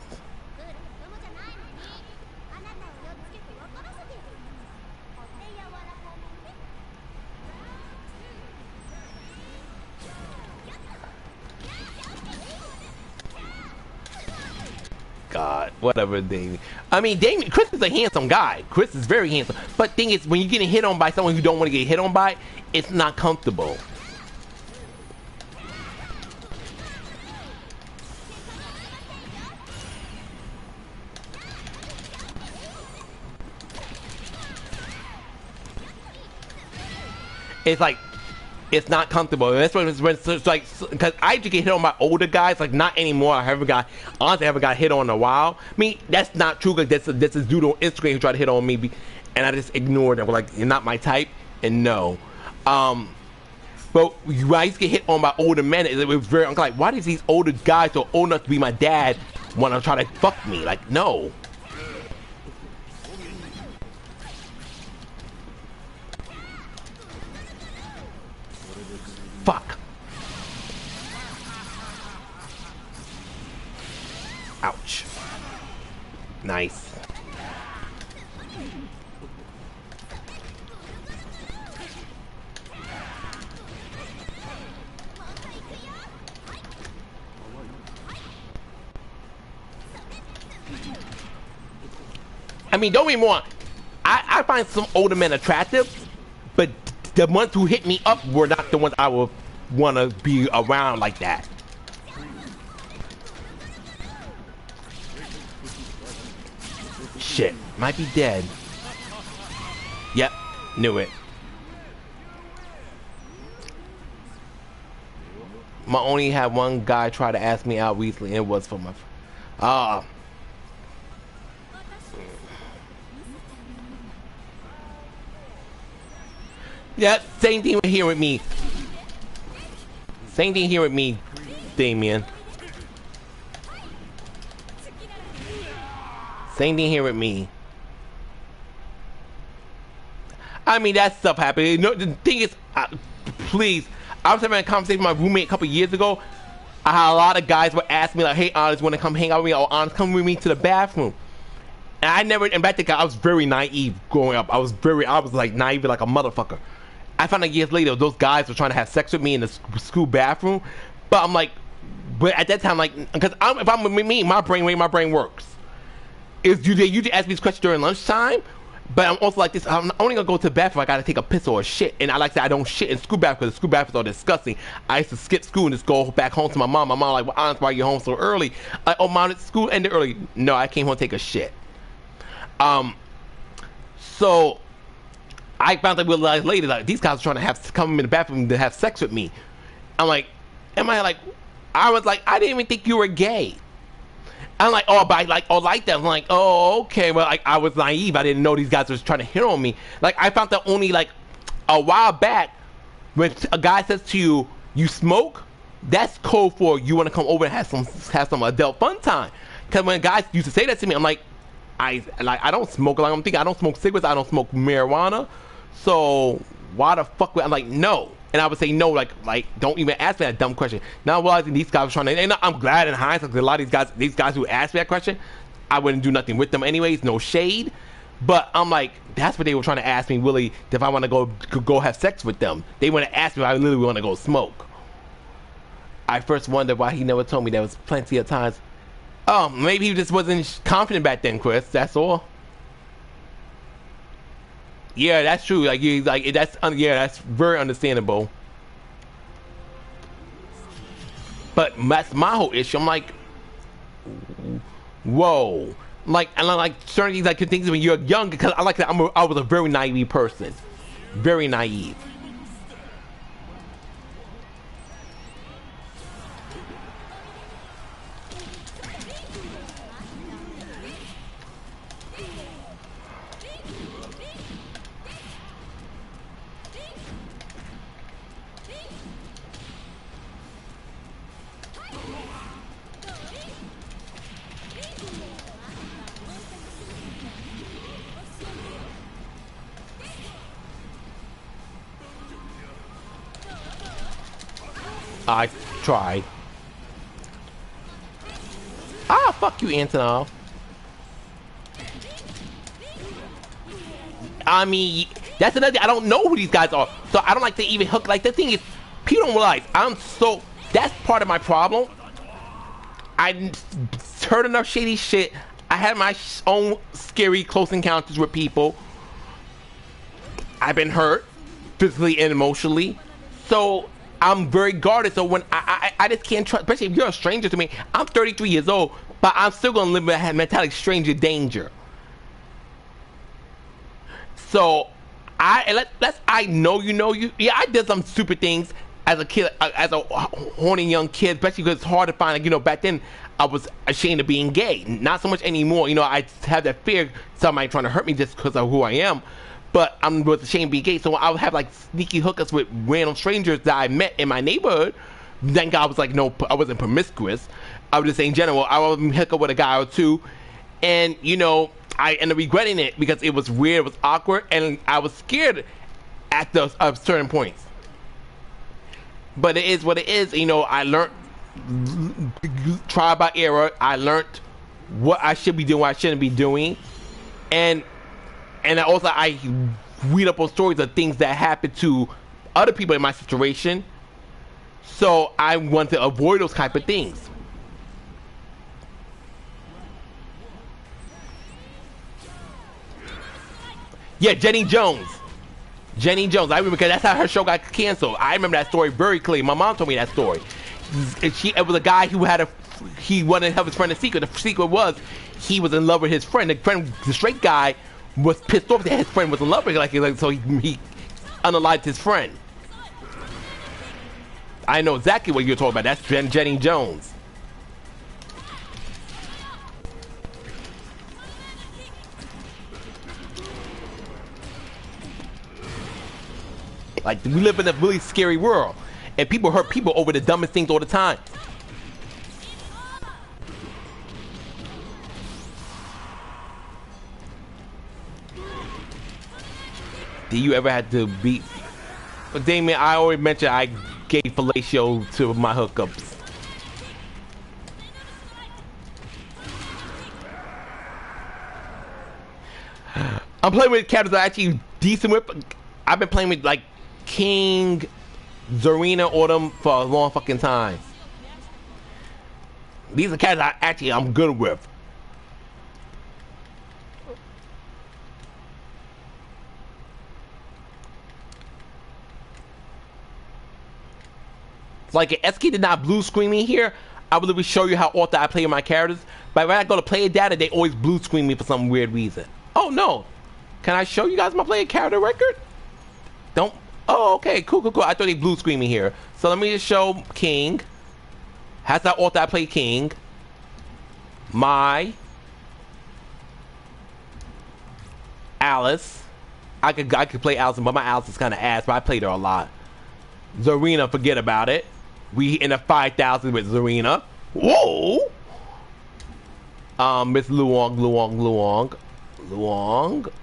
God, whatever, Damien. I mean, Damien, Chris is a handsome guy. Chris is very handsome. But thing is, when you're getting hit on by someone you don't want to get hit on by, it's not comfortable. It's like, it's not comfortable. And that's when it's like, because I used to get hit on by older guys, like not anymore. Honestly, I haven't got hit on in a while. I mean, that's not true, because this is dude on Instagram who tried to hit on me, and I just ignored him. Like, you're not my type, and no. But when I used to get hit on by older men, it was very, I'm like, why does these older guys who are old enough to be my dad want to try to fuck me? Like, no. Fuck. Ouch. Nice. I mean, don't be more. I find some older men attractive, but the ones who hit me up were not the ones I would want to be around like that. Shit, might be dead. Yep, knew it. I only had one guy try to ask me out recently, and it was for my... Yeah, same thing here with me. Same thing here with me, Damien. Same thing here with me. I mean, that stuff happened. You know, the thing is, please, I was having a conversation with my roommate a couple years ago. I had a lot of guys would ask me like, "Hey, Onyxe, want to come hang out with me? Or Onyxe, come with me to the bathroom." And I never, and back then, I was very naive growing up. I was like naive like a motherfucker. I found out years later those guys were trying to have sex with me in the school bathroom, but I'm like, but at that time, like, because if I'm with me, my brain works. Is you usually ask me this question during lunchtime, but I'm also like this. I'm only gonna go to the bathroom if I gotta take a piss or a shit, and I like to say I don't shit in school bathroom because the school bathrooms are disgusting. I used to skip school and just go back home to my mom. My mom like, well, Onyxe, why are you home so early? Like, oh, mom, school ended early. No, I came home to take a shit. So I found out realized later like these guys were trying to come in the bathroom to have sex with me. I'm like, I was like, I didn't even think you were gay. I'm like, oh, but I like that. I'm like, oh, okay. Well, like, I was naive. I didn't know these guys were trying to hit on me. Like, I found that only like a while back when a guy says to you, "You smoke," that's code for you want to come over and have some adult fun time. Because when guys used to say that to me, I'm like, I don't smoke. Like, I'm thinking I don't smoke cigarettes. I don't smoke marijuana. So why the fuck would I'm like, no? And I would say no, like don't even ask me that dumb question. Now realizing these guys were trying to, and I'm glad in hindsight because a lot of these guys who asked me that question, I wouldn't do nothing with them anyways, no shade. But I'm like, that's what they were trying to ask me, really, if I want to go have sex with them. They want to ask me if I literally want to go smoke. I first wondered why he never told me there was plenty of times. Oh, maybe he just wasn't confident back then, Chris. That's all. Yeah, that's true. Like, yeah, that's very understandable. But that's my whole issue. I'm like, whoa. Like, and I like certain things, like things when you're young, because I like that. I was a very naive person, very naive. I tried. Ah, fuck you, Antonov. I mean, that's another thing. I don't know who these guys are, so I don't like to even hook. Like, the thing is, people don't realize that's part of my problem. I heard enough shady shit. I had my own scary close encounters with people. I've been hurt physically and emotionally, so I'm very guarded. So when I just can't trust, especially if you're a stranger to me. I'm 33 years old, but I'm still gonna live with that mentality, stranger danger. So I know you. Yeah, I did some stupid things as a kid, as a horny young kid, especially because it's hard to find. Like, back then I was ashamed of being gay. Not so much anymore. I have that fear somebody trying to hurt me just because of who I am. But I was ashamed to be gay, so I would have like sneaky hookups with random strangers that I met in my neighborhood. Thank God I was like, no, I wasn't promiscuous. I was just saying in general, I would hook up with a guy or two, and I ended up regretting it because it was weird, it was awkward, and I was scared at those certain points. But it is what it is. I learned trial by error. I learned what I should be doing, what I shouldn't be doing, and I read up on stories of things that happened to other people in my situation. So I want to avoid those type of things. Yeah, Jenny Jones. I remember, because that's how her show got canceled. I remember that story very clearly. My mom told me that story. It was a guy who he wanted to help his friend a secret. The secret was he was in love with his friend. The straight guy was pissed off that his friend was in love with him, so he unalived his friend. I know exactly what you're talking about. That's Jenny Jones. Like, we live in a really scary world, and people hurt people over the dumbest things all the time. Do you ever had to beat? Damien, I already mentioned I gave fellatio to my hookups. I'm playing with characters I'm actually decent with. I've been playing with like King, Zarina, Autumn for a long fucking time. These are characters I'm good with. Like, if SK did not blue screen me here, I would literally show you how often I play with my characters. But when I go to player data, they always blue screen me for some weird reason. Oh no. Can I show you guys my player character record? Don't. Oh, okay. Cool. I thought they blue screen me here. So let me just show King. Has that often I play King. My Alice. I could play Alice, but my Alice is kind of ass, but I played her a lot. Zarina, forget about it. We in the 5,000 with Zarina. Whoa! Miss Luong,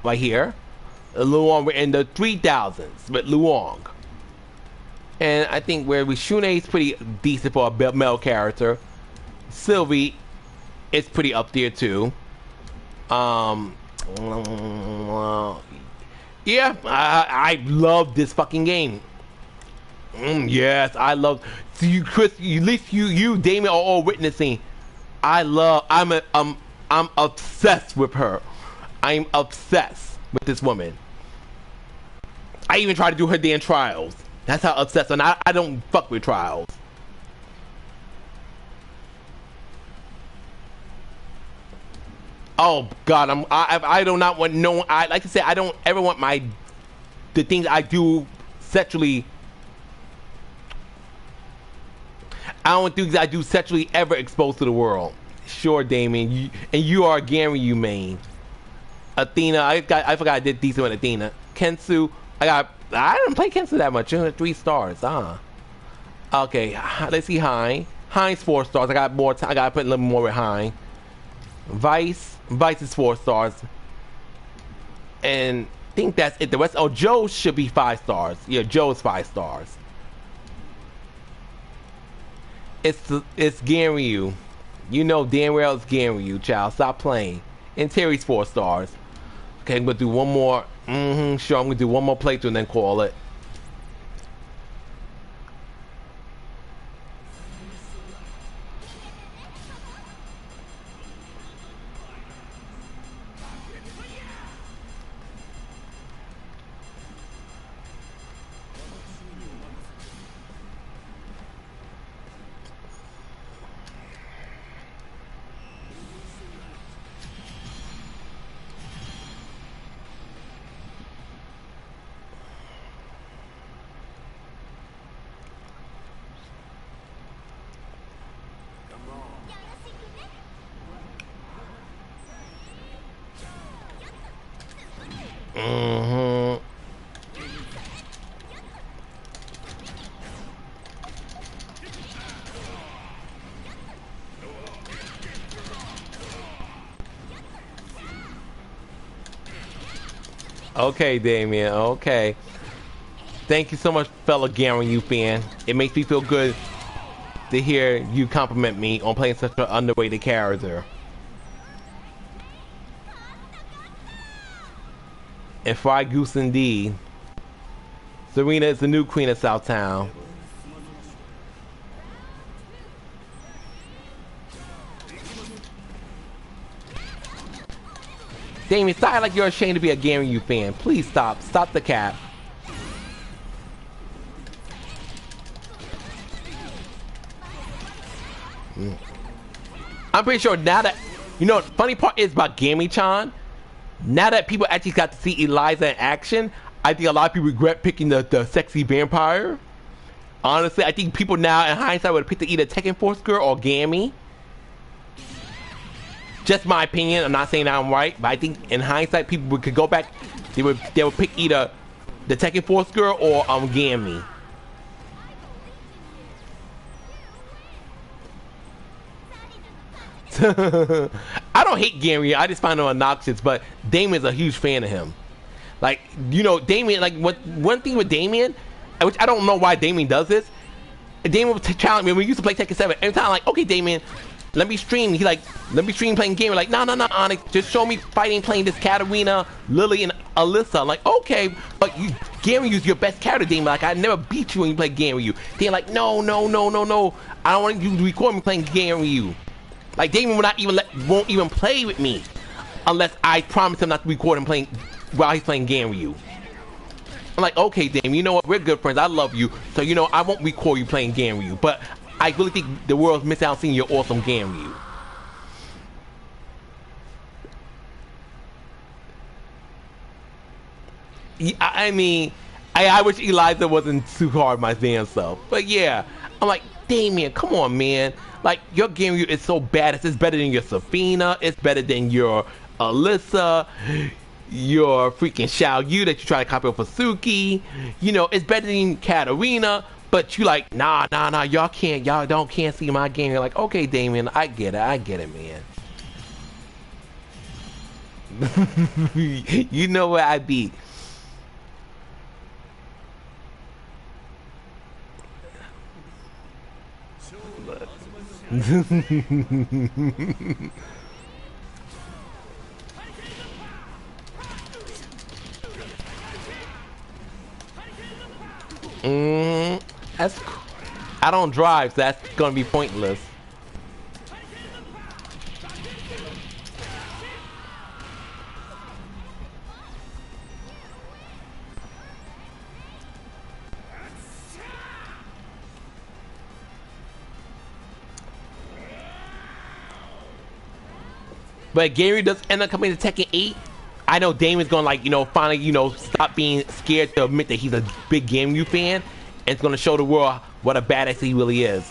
right here. Luong, we're in the 3,000s with Luong. And I think where we Shune is pretty decent for a male character. Sylvie is pretty up there too. Yeah, I love this fucking game. Yes, I love. So you, Chris, at least you, Damien, are all witnessing. I'm obsessed with her. I'm obsessed with this woman. I even try to do her damn trials. That's how obsessed. And I don't fuck with trials. Oh God, I do not want no. I like to say I don't ever want the things I do sexually. I don't want things I do sexually ever exposed to the world. Sure, Damien, you are Gary, you main. Athena, I forgot I did decent with Athena. Kensu, I didn't play Kensu that much. 3 stars, Okay, let's see Hein. Hein's 4 stars. I got more time. I gotta put a little more with Hein. Vice is 4 stars. And I think that's it. The rest, oh, Joe should be 5 stars. Yeah, Joe's 5 stars. It's Ganryu. You know damn well it's Ganryu, child. Stop playing. And Terry's 4 stars. Okay, I'm gonna do one more. Sure, I'm gonna do one more playthrough and then call it. Okay, Damien. Okay. Thank you so much, fellow Ganryu fan. It makes me feel good to hear you compliment me on playing such an underrated character. And Fried Goose indeed. Zarina is the new queen of Southtown. Damien, stop like you're ashamed to be a Ganryu fan. Please stop. Stop the cap. I'm pretty sure now that, you know, the funny part is about Gami-chan, now that people actually got to see Eliza in action, I think a lot of people regret picking the sexy vampire. Honestly, I think people now in hindsight would have picked either Tekken Force Girl or Gami. Just my opinion. I'm not saying that I'm right, but I think in hindsight, people could go back. They would pick either the Tekken Force Girl or Gami. I don't hate Gary. I just find him obnoxious. But Damien's a huge fan of him. Like, you know, Damien. Like, one thing with Damien, which I don't know why Damien does this. Damien would challenge me when we used to play Tekken 7. Every time, I'm like, okay, Damien, let me stream. He like, let me stream playing game. Like, no, Onyxe, just show me fighting, playing this Katarina, Lily, and Alyssa. I'm like, okay, but Garyu's your best character, Damien. Like, I never beat you when you play Garyu. They're like, no. I don't want you to record me playing Garyu. Like, Damien will not even won't even play with me unless I promise him not to record him playing while he's playing Garyu. I'm like, okay, Damien, you know what? We're good friends. I love you, so you know I won't record you playing Garyu. But I really think the world's missing out seeing your awesome Ganryu. I mean, I wish Eliza wasn't too hard my damn self. But yeah, I'm like, Damien, come on, man. Like, your Ganryu is so bad. It's better than your Safina. It's better than your Alyssa. Your freaking Xiao Yu that you try to copy off of Suki. You know, it's better than Katarina. But you like, nah, y'all can't see my game. You're like, okay, Damien, I get it, man. You know where I be. I don't drive, so that's gonna be pointless. But Gary does end up coming to Tekken 8. I know Damon's gonna, like, you know, finally, you know, stop being scared to admit that he's a big Game U fan, and it's gonna show the world what a badass he really is.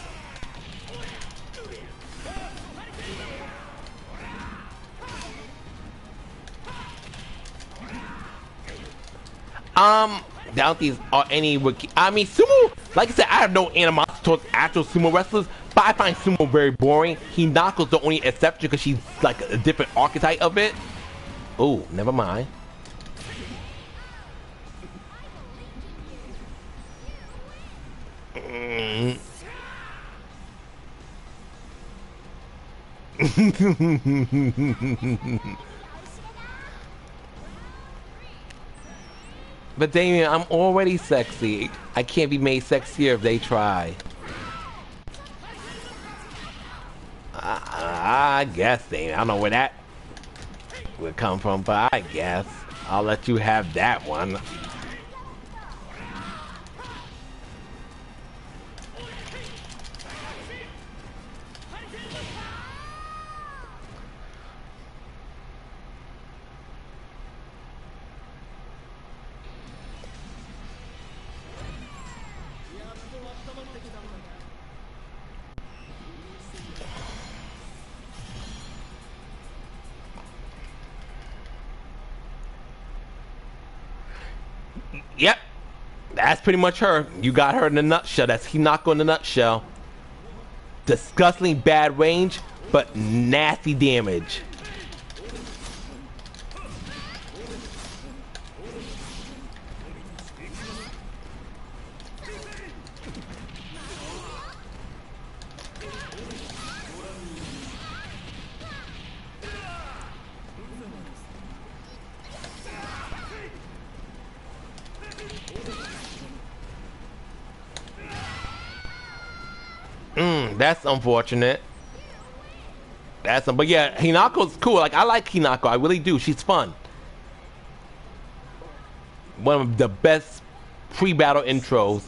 Doubt these are any. I mean, sumo. Like I said, I have no animosity towards actual sumo wrestlers, but I find sumo very boring. Hinako's the only exception because she's like a different archetype of it. Oh, never mind. But Damien, I'm already sexy. I can't be made sexier if they try. I guess, Damien. I don't know where that would come from, but I guess I'll let you have that one. Yep, that's pretty much her. You got her in a nutshell. That's Hinako in a nutshell. Disgustingly bad range, but nasty damage. That's unfortunate. But yeah, Hinako's cool. Like, I like Hinako. I really do. She's fun. One of the best pre-battle intros.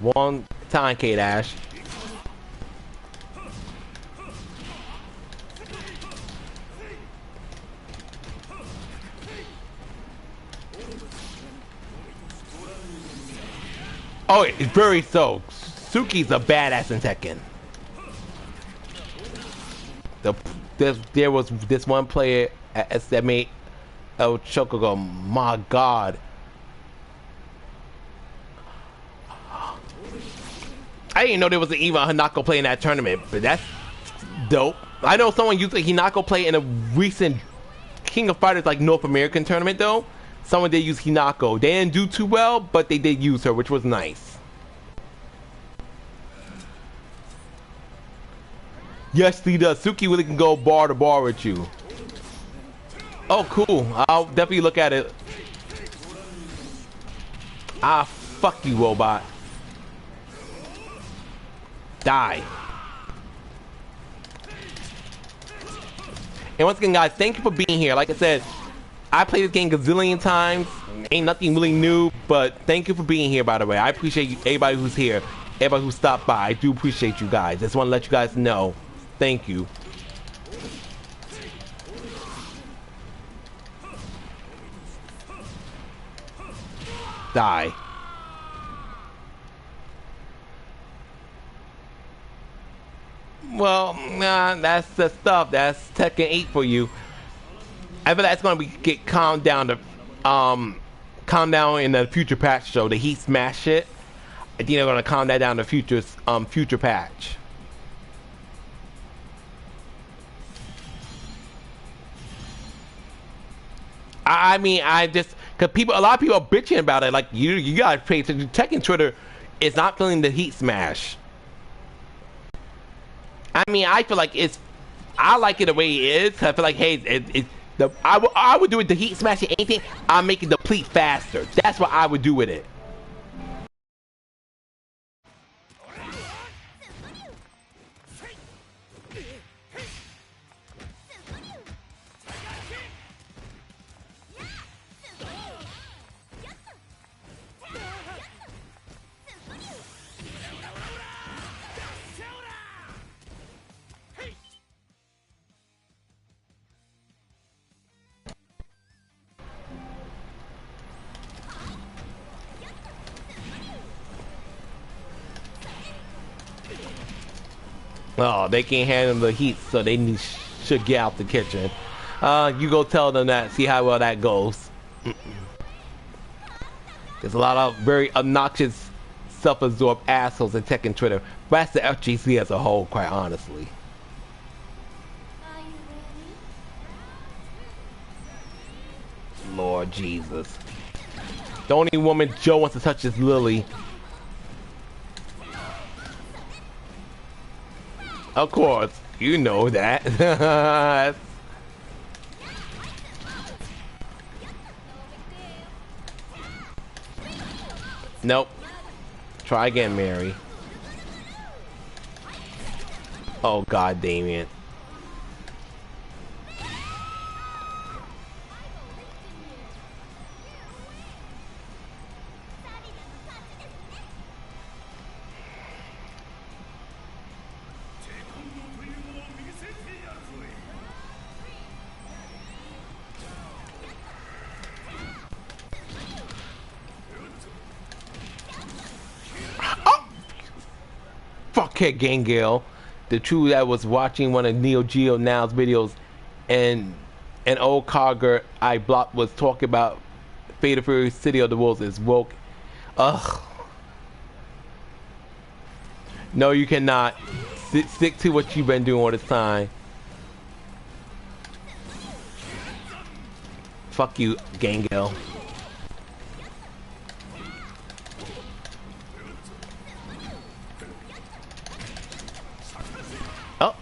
One time, Kate Ash. Oh, it's very so. Suki's a badass in Tekken. There was this one player that made El Choco go, my God. I didn't know there was even a Hinako play in that tournament, but that's dope. I know someone used a Hinako play in a recent King of Fighters like North American tournament though. Someone did use Hinako. They didn't do too well, but they did use her, which was nice. Yes, he does. Suki really can go bar to bar with you. Oh, cool. I'll definitely look at it. Ah, fuck you, robot. Die. And once again, guys, thank you for being here. Like I said, I played this game a gazillion times. Ain't nothing really new, but thank you for being here, by the way. I appreciate you, everybody who's here, everybody who stopped by. I do appreciate you guys. Just want to let you guys know. Thank you. Die. Well, nah, that's the stuff. That's Tekken 8 for you. I feel that's gonna get calmed down to calm down in the future patch show. The Heat Smash shit. I think they're gonna calm that down to future patch. I mean, I just because a lot of people are bitching about it. Like you gotta pay attention. Tekken Twitter is not feeling the heat smash. I mean, I feel like I like it the way it is. I feel like, hey, I would do it the heat smash or anything. I'm making the deplete faster. That's what I would do with it. Oh, they can't handle the heat, so they should get out the kitchen. You go tell them that, see how well that goes. There's a lot of very obnoxious, self-absorbed assholes in Tekken Twitter. But that's the FGC as a whole, quite honestly. Lord Jesus. The only woman Joe wants to touch is Lily. Of course, you know that. Nope. Try again, Mary. Oh God, Damien. Fuckhead Gangale, the true that was watching one of Neo Geo Now's videos, and an old cogger I blocked was talking about Fatal Fury City of the Wolves is woke. Ugh. No, you cannot. Stick to what you've been doing all this time. Fuck you, Gangale. Oh.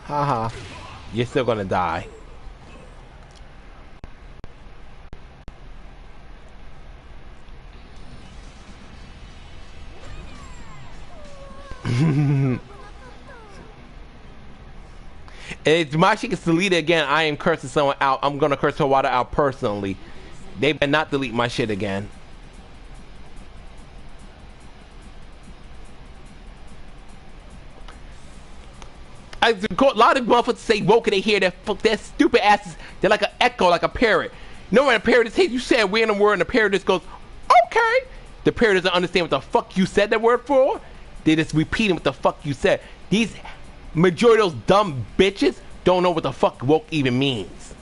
Haha. You're still gonna die. If my shit gets deleted again, I am cursing someone out. I'm gonna curse her water out personally. They better not delete my shit again. A lot of motherfuckers say woke and they hear their stupid asses. They're like an echo, like a parrot. You know when a parrot says you said a random word and the parrot just goes, okay. The parrot doesn't understand what the fuck you said that word for. They just repeating what the fuck you said. These majority of those dumb bitches don't know what the fuck woke even means.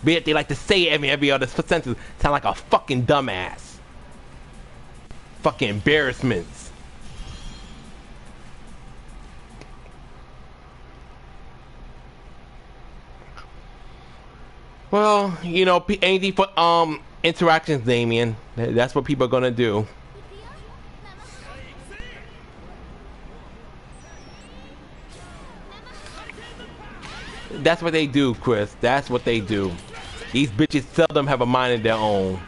But yet they like to say it every other sentence. Sound like a fucking dumbass. Fucking embarrassments. Well, you know, anything for interactions, Damien. That's what people are gonna do. That's what they do, Chris. That's what they do. These bitches seldom have a mind of their own.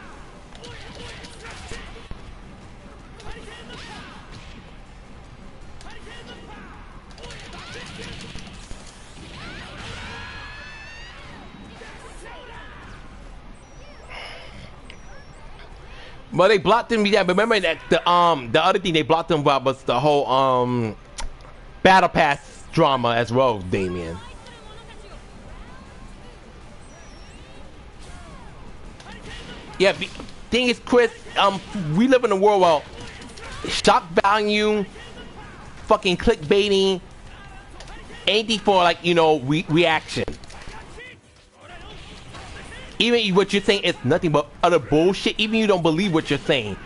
Well, they blocked him. Yeah, remember that the other thing they blocked him about was the whole battle pass drama as well, Damien. Yeah, thing is, Chris, we live in a world where shock value, fucking clickbaiting, anything for like, you know, reaction. Even what you're saying is nothing but utter bullshit. Even you don't believe what you're saying.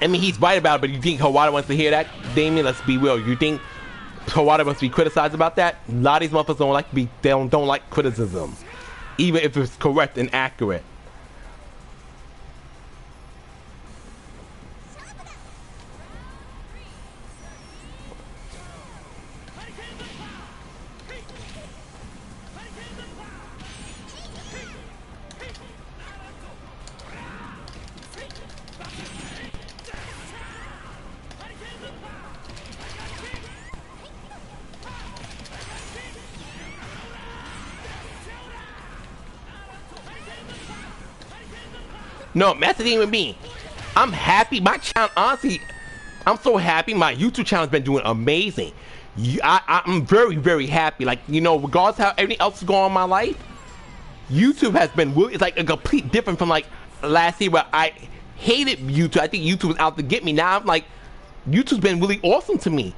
I mean, he's right about it, but you think Hawada wants to hear that? Damien, let's be real. You think Hawada wants to be criticized about that? A lot of these motherfuckers don't like to be, they don't like criticism, even if it's correct and accurate. No, that's not even me. I'm happy. My channel, honestly, I'm so happy. My YouTube channel has been doing amazing. I'm very, very happy. Like, you know, regardless of how everything else is going on in my life, YouTube has been really, it's like a complete different from like last year where I hated YouTube. I think YouTube was out to get me. Now I'm like, YouTube's been really awesome to me.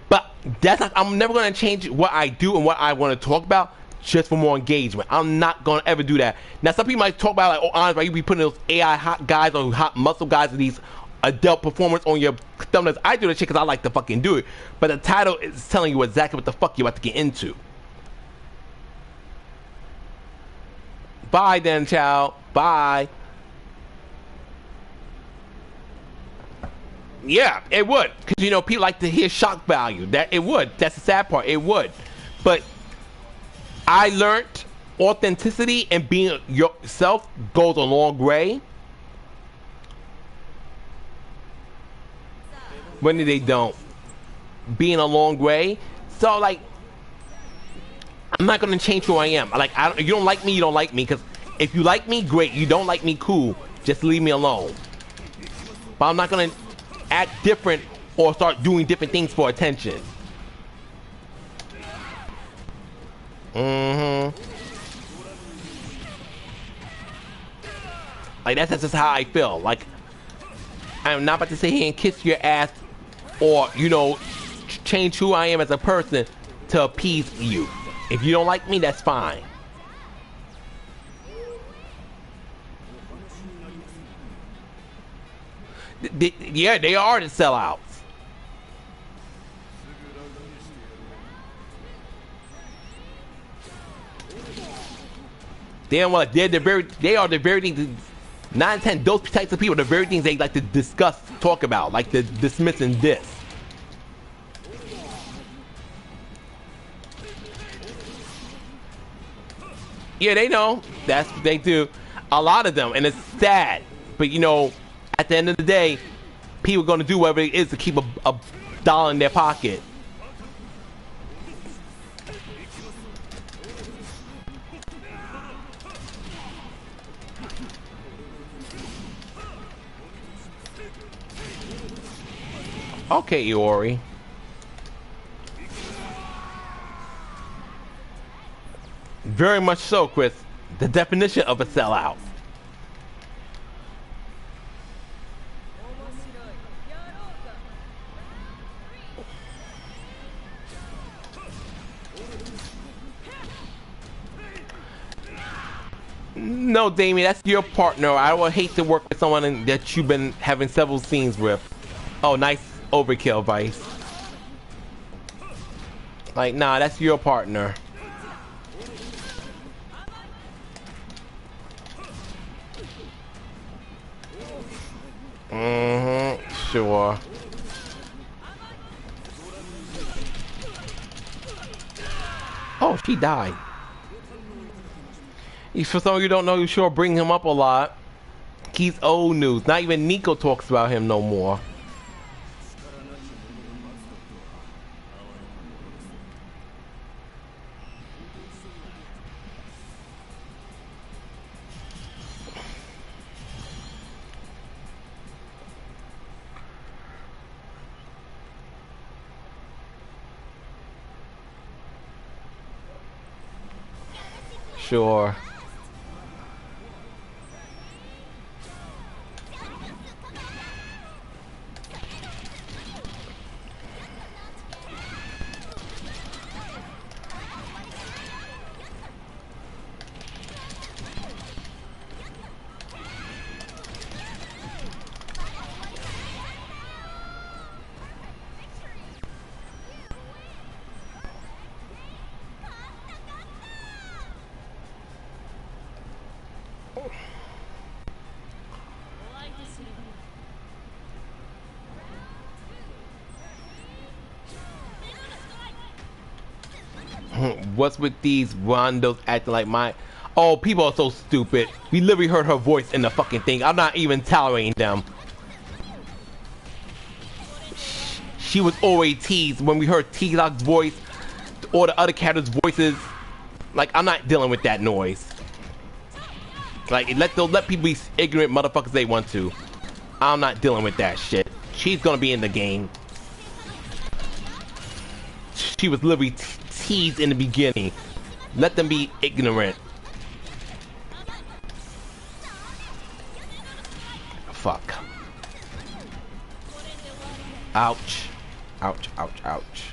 But that's like, I'm never going to change what I do and what I want to talk about just for more engagement. I'm not gonna ever do that. Now some people might talk about like, oh, honest, right, you be putting those AI hot guys or hot muscle guys with these adult performers on your thumbnails. I do that shit because I like to fucking do it. But the title is telling you exactly what the fuck you're about to get into. Bye then, child. Bye. Yeah, it would. Because, you know, people like to hear shock value. That it would. That's the sad part. It would. But I learned authenticity and being yourself goes a long way. When they don't. Being a long way. So, like, I'm not going to change who I am. Like, you don't like me, you don't like me. Because if you like me, great. You don't like me, cool. Just leave me alone. But I'm not going to act different or start doing different things for attention. Like, that's just how I feel. Like, I'm not about to sit here and kiss your ass or, you know, change who I am as a person to appease you. If you don't like me, that's fine. Yeah, they are the sellouts. They are the very things. 9 10, those types of people, the very things they like to discuss, talk about, like the dismissing this. Yeah, they know. That's what they do. A lot of them, and it's sad. But you know, at the end of the day, people are gonna do whatever it is to keep a dollar in their pocket. Okay, Iori. Very much so, Chris. The definition of a sellout. No, Damien, that's your partner. I would hate to work with someone that you've been having several scenes with. Oh, nice overkill, Vice. Like, nah, that's your partner. Sure. Oh, she died. For some of you don't know, you sure bring him up a lot. He's old news. Not even Nico talks about him no more. Sure. What's with these rondos acting like my... Oh, people are so stupid. We literally heard her voice in the fucking thing. I'm not even tolerating them. She was always teased when we heard T-Lock's voice or the other characters' voices. Like, I'm not dealing with that noise. Like, let people be ignorant motherfuckers they want to. I'm not dealing with that shit. She's gonna be in the game. She was literally teased in the beginning. Let them be ignorant. Fuck. Ouch. Ouch, ouch, ouch.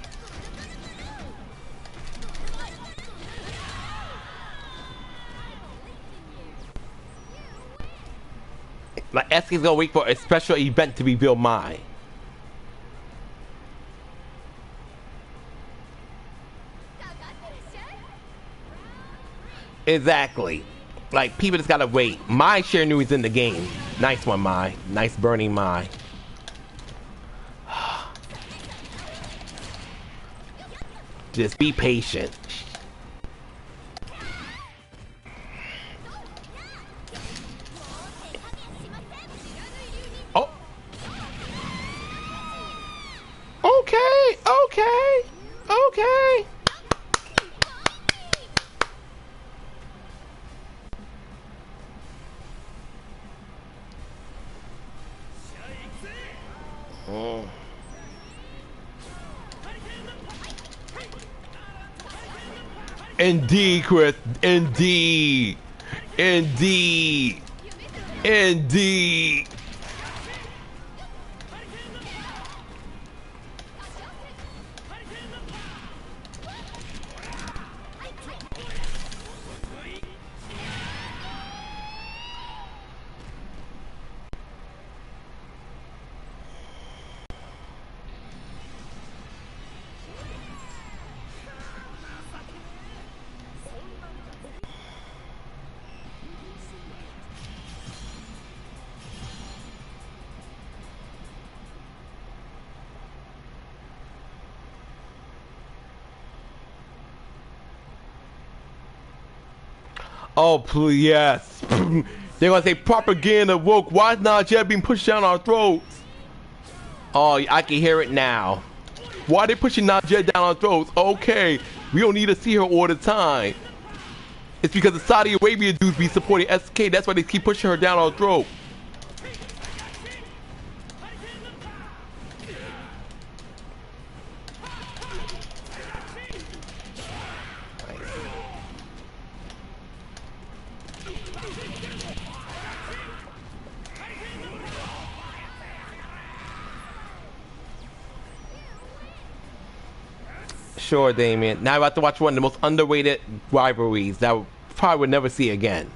Like, Eski's gonna wait for a special event to reveal mine. Exactly. Like, people just gotta wait. My share knew he's in the game. Nice one, Mai. Nice burning Mai. Just be patient. Oh. Okay. Okay. Okay. Oh. Indeed, Chris. Indeed. Indeed. Indeed. Oh, please, yes. They're gonna say propaganda woke. Why is Najee being pushed down our throats? Oh, I can hear it now. Why are they pushing Najee down our throats? Okay, we don't need to see her all the time. It's because the Saudi Arabia dudes be supporting SK. That's why they keep pushing her down our throat. Sure, Damien. Now I have to watch one of the most underrated rivalries that I probably would never see again.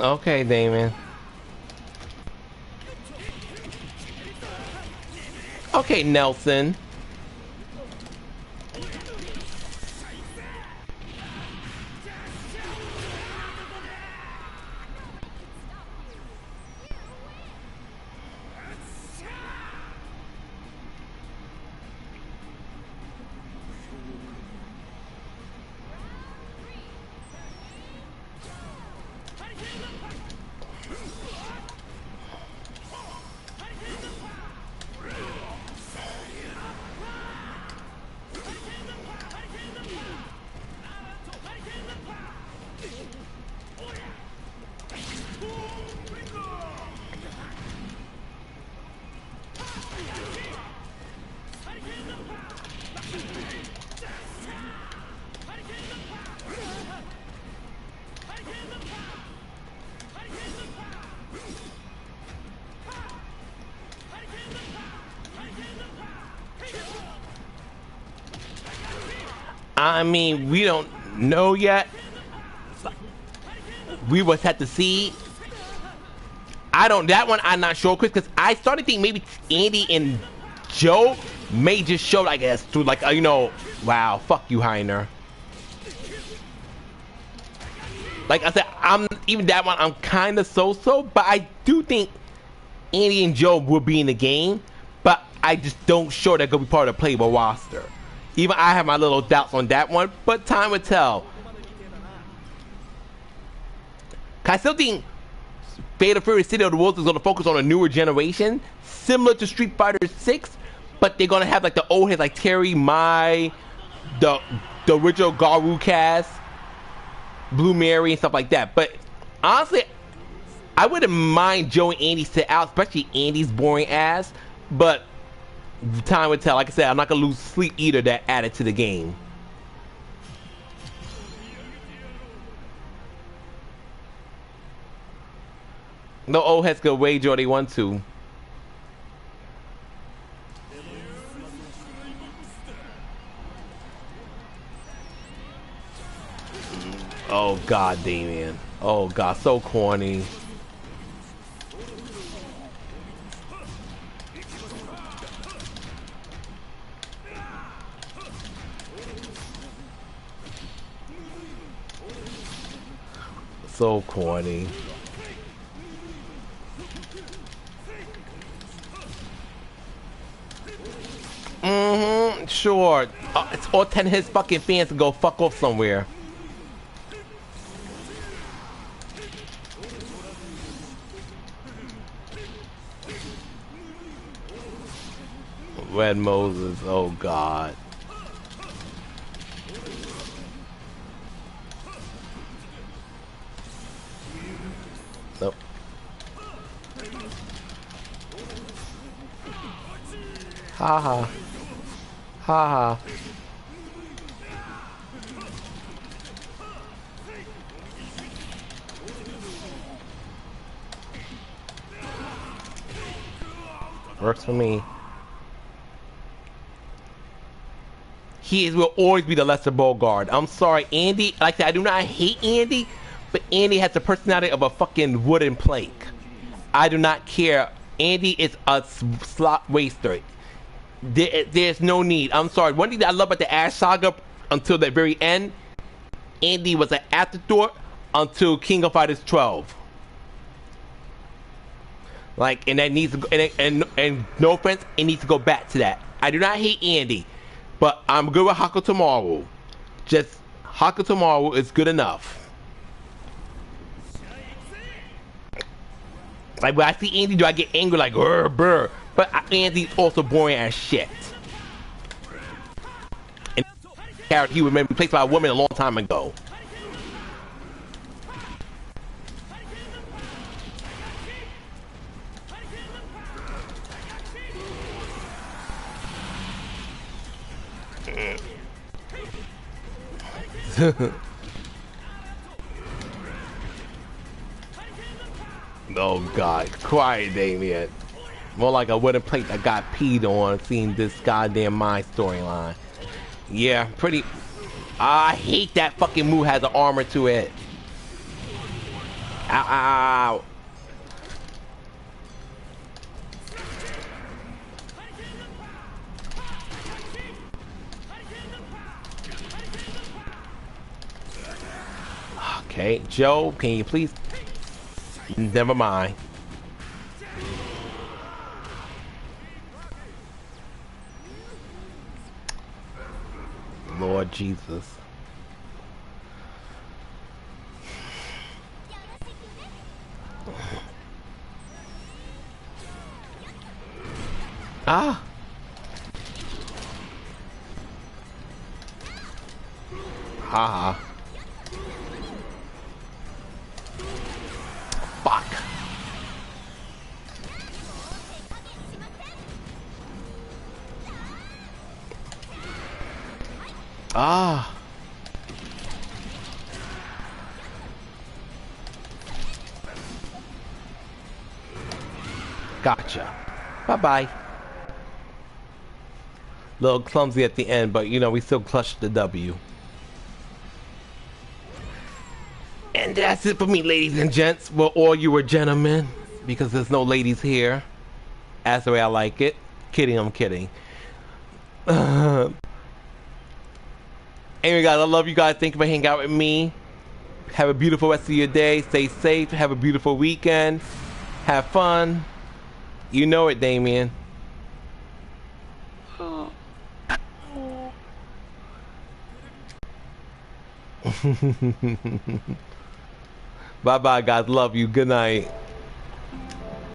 Okay, Damien. Okay, Nelson. I mean, we don't know yet. We would have to see. That one I'm not sure, Chris, because I started thinking maybe Andy and Joe may just show, I guess, through like, you know, wow, fuck you, Heiner. Like I said, even that one, I'm kind of so-so, but I do think Andy and Joe will be in the game, but I just don't sure they're going to be part of the playable roster. Even I have my little doubts on that one, but time will tell. I still think Fatal Fury City of the Wolves is going to focus on a newer generation, similar to Street Fighter 6, but they're going to have like the old heads like Terry, Mai, the original Garou cast, Blue Mary and stuff like that. But honestly, I wouldn't mind Joe and Andy sit out, especially Andy's boring ass, but time will tell. Like I said, I'm not going to lose sleep either that added to the game. No old heads can wage all they want to. Oh God, Damien. Oh God, so corny. So corny. Sure. It's all 10 of his fucking fans to go fuck off somewhere. Red Moses, oh God. Nope. Haha. Haha. Works for me. He will always be the lesser Bogard. I'm sorry, Andy. Like I said, I do not hate Andy, but Andy has the personality of a fucking wooden plank. I do not care. Andy is a slot waster. There's no need. I'm sorry. One thing that I love about the Ash Saga until the very end, Andy was an afterthought until King of Fighters 12. Like, and that needs to go, and no offense, it needs to go back to that. I do not hate Andy, but I'm good with Hakutomaru. Just Hakutomaru is good enough. Like when I see Andy, do I get angry like brr? But Andy's also boring as shit. And character he was replaced by a woman a long time ago. Oh God, quiet, Damien. More like a wooden plate that got peed on seeing this goddamn My storyline. Yeah, pretty. I hate that fucking move has an armor to it. Ow, ow, ow. Okay, Joe, can you please? Never mind. Lord Jesus. Ah. Haha. Fuck. Ah. Gotcha. Bye-bye. Little clumsy at the end, but you know, we still clutched the W. And that's it for me, ladies and gents. Well, all you are gentlemen, because there's no ladies here. That's the way I like it. Kidding, I'm kidding. Anyway, guys, I love you guys. Thank you for hanging out with me. Have a beautiful rest of your day. Stay safe. Have a beautiful weekend. Have fun. You know it, Damien. Bye-bye, guys. Love you. Good night.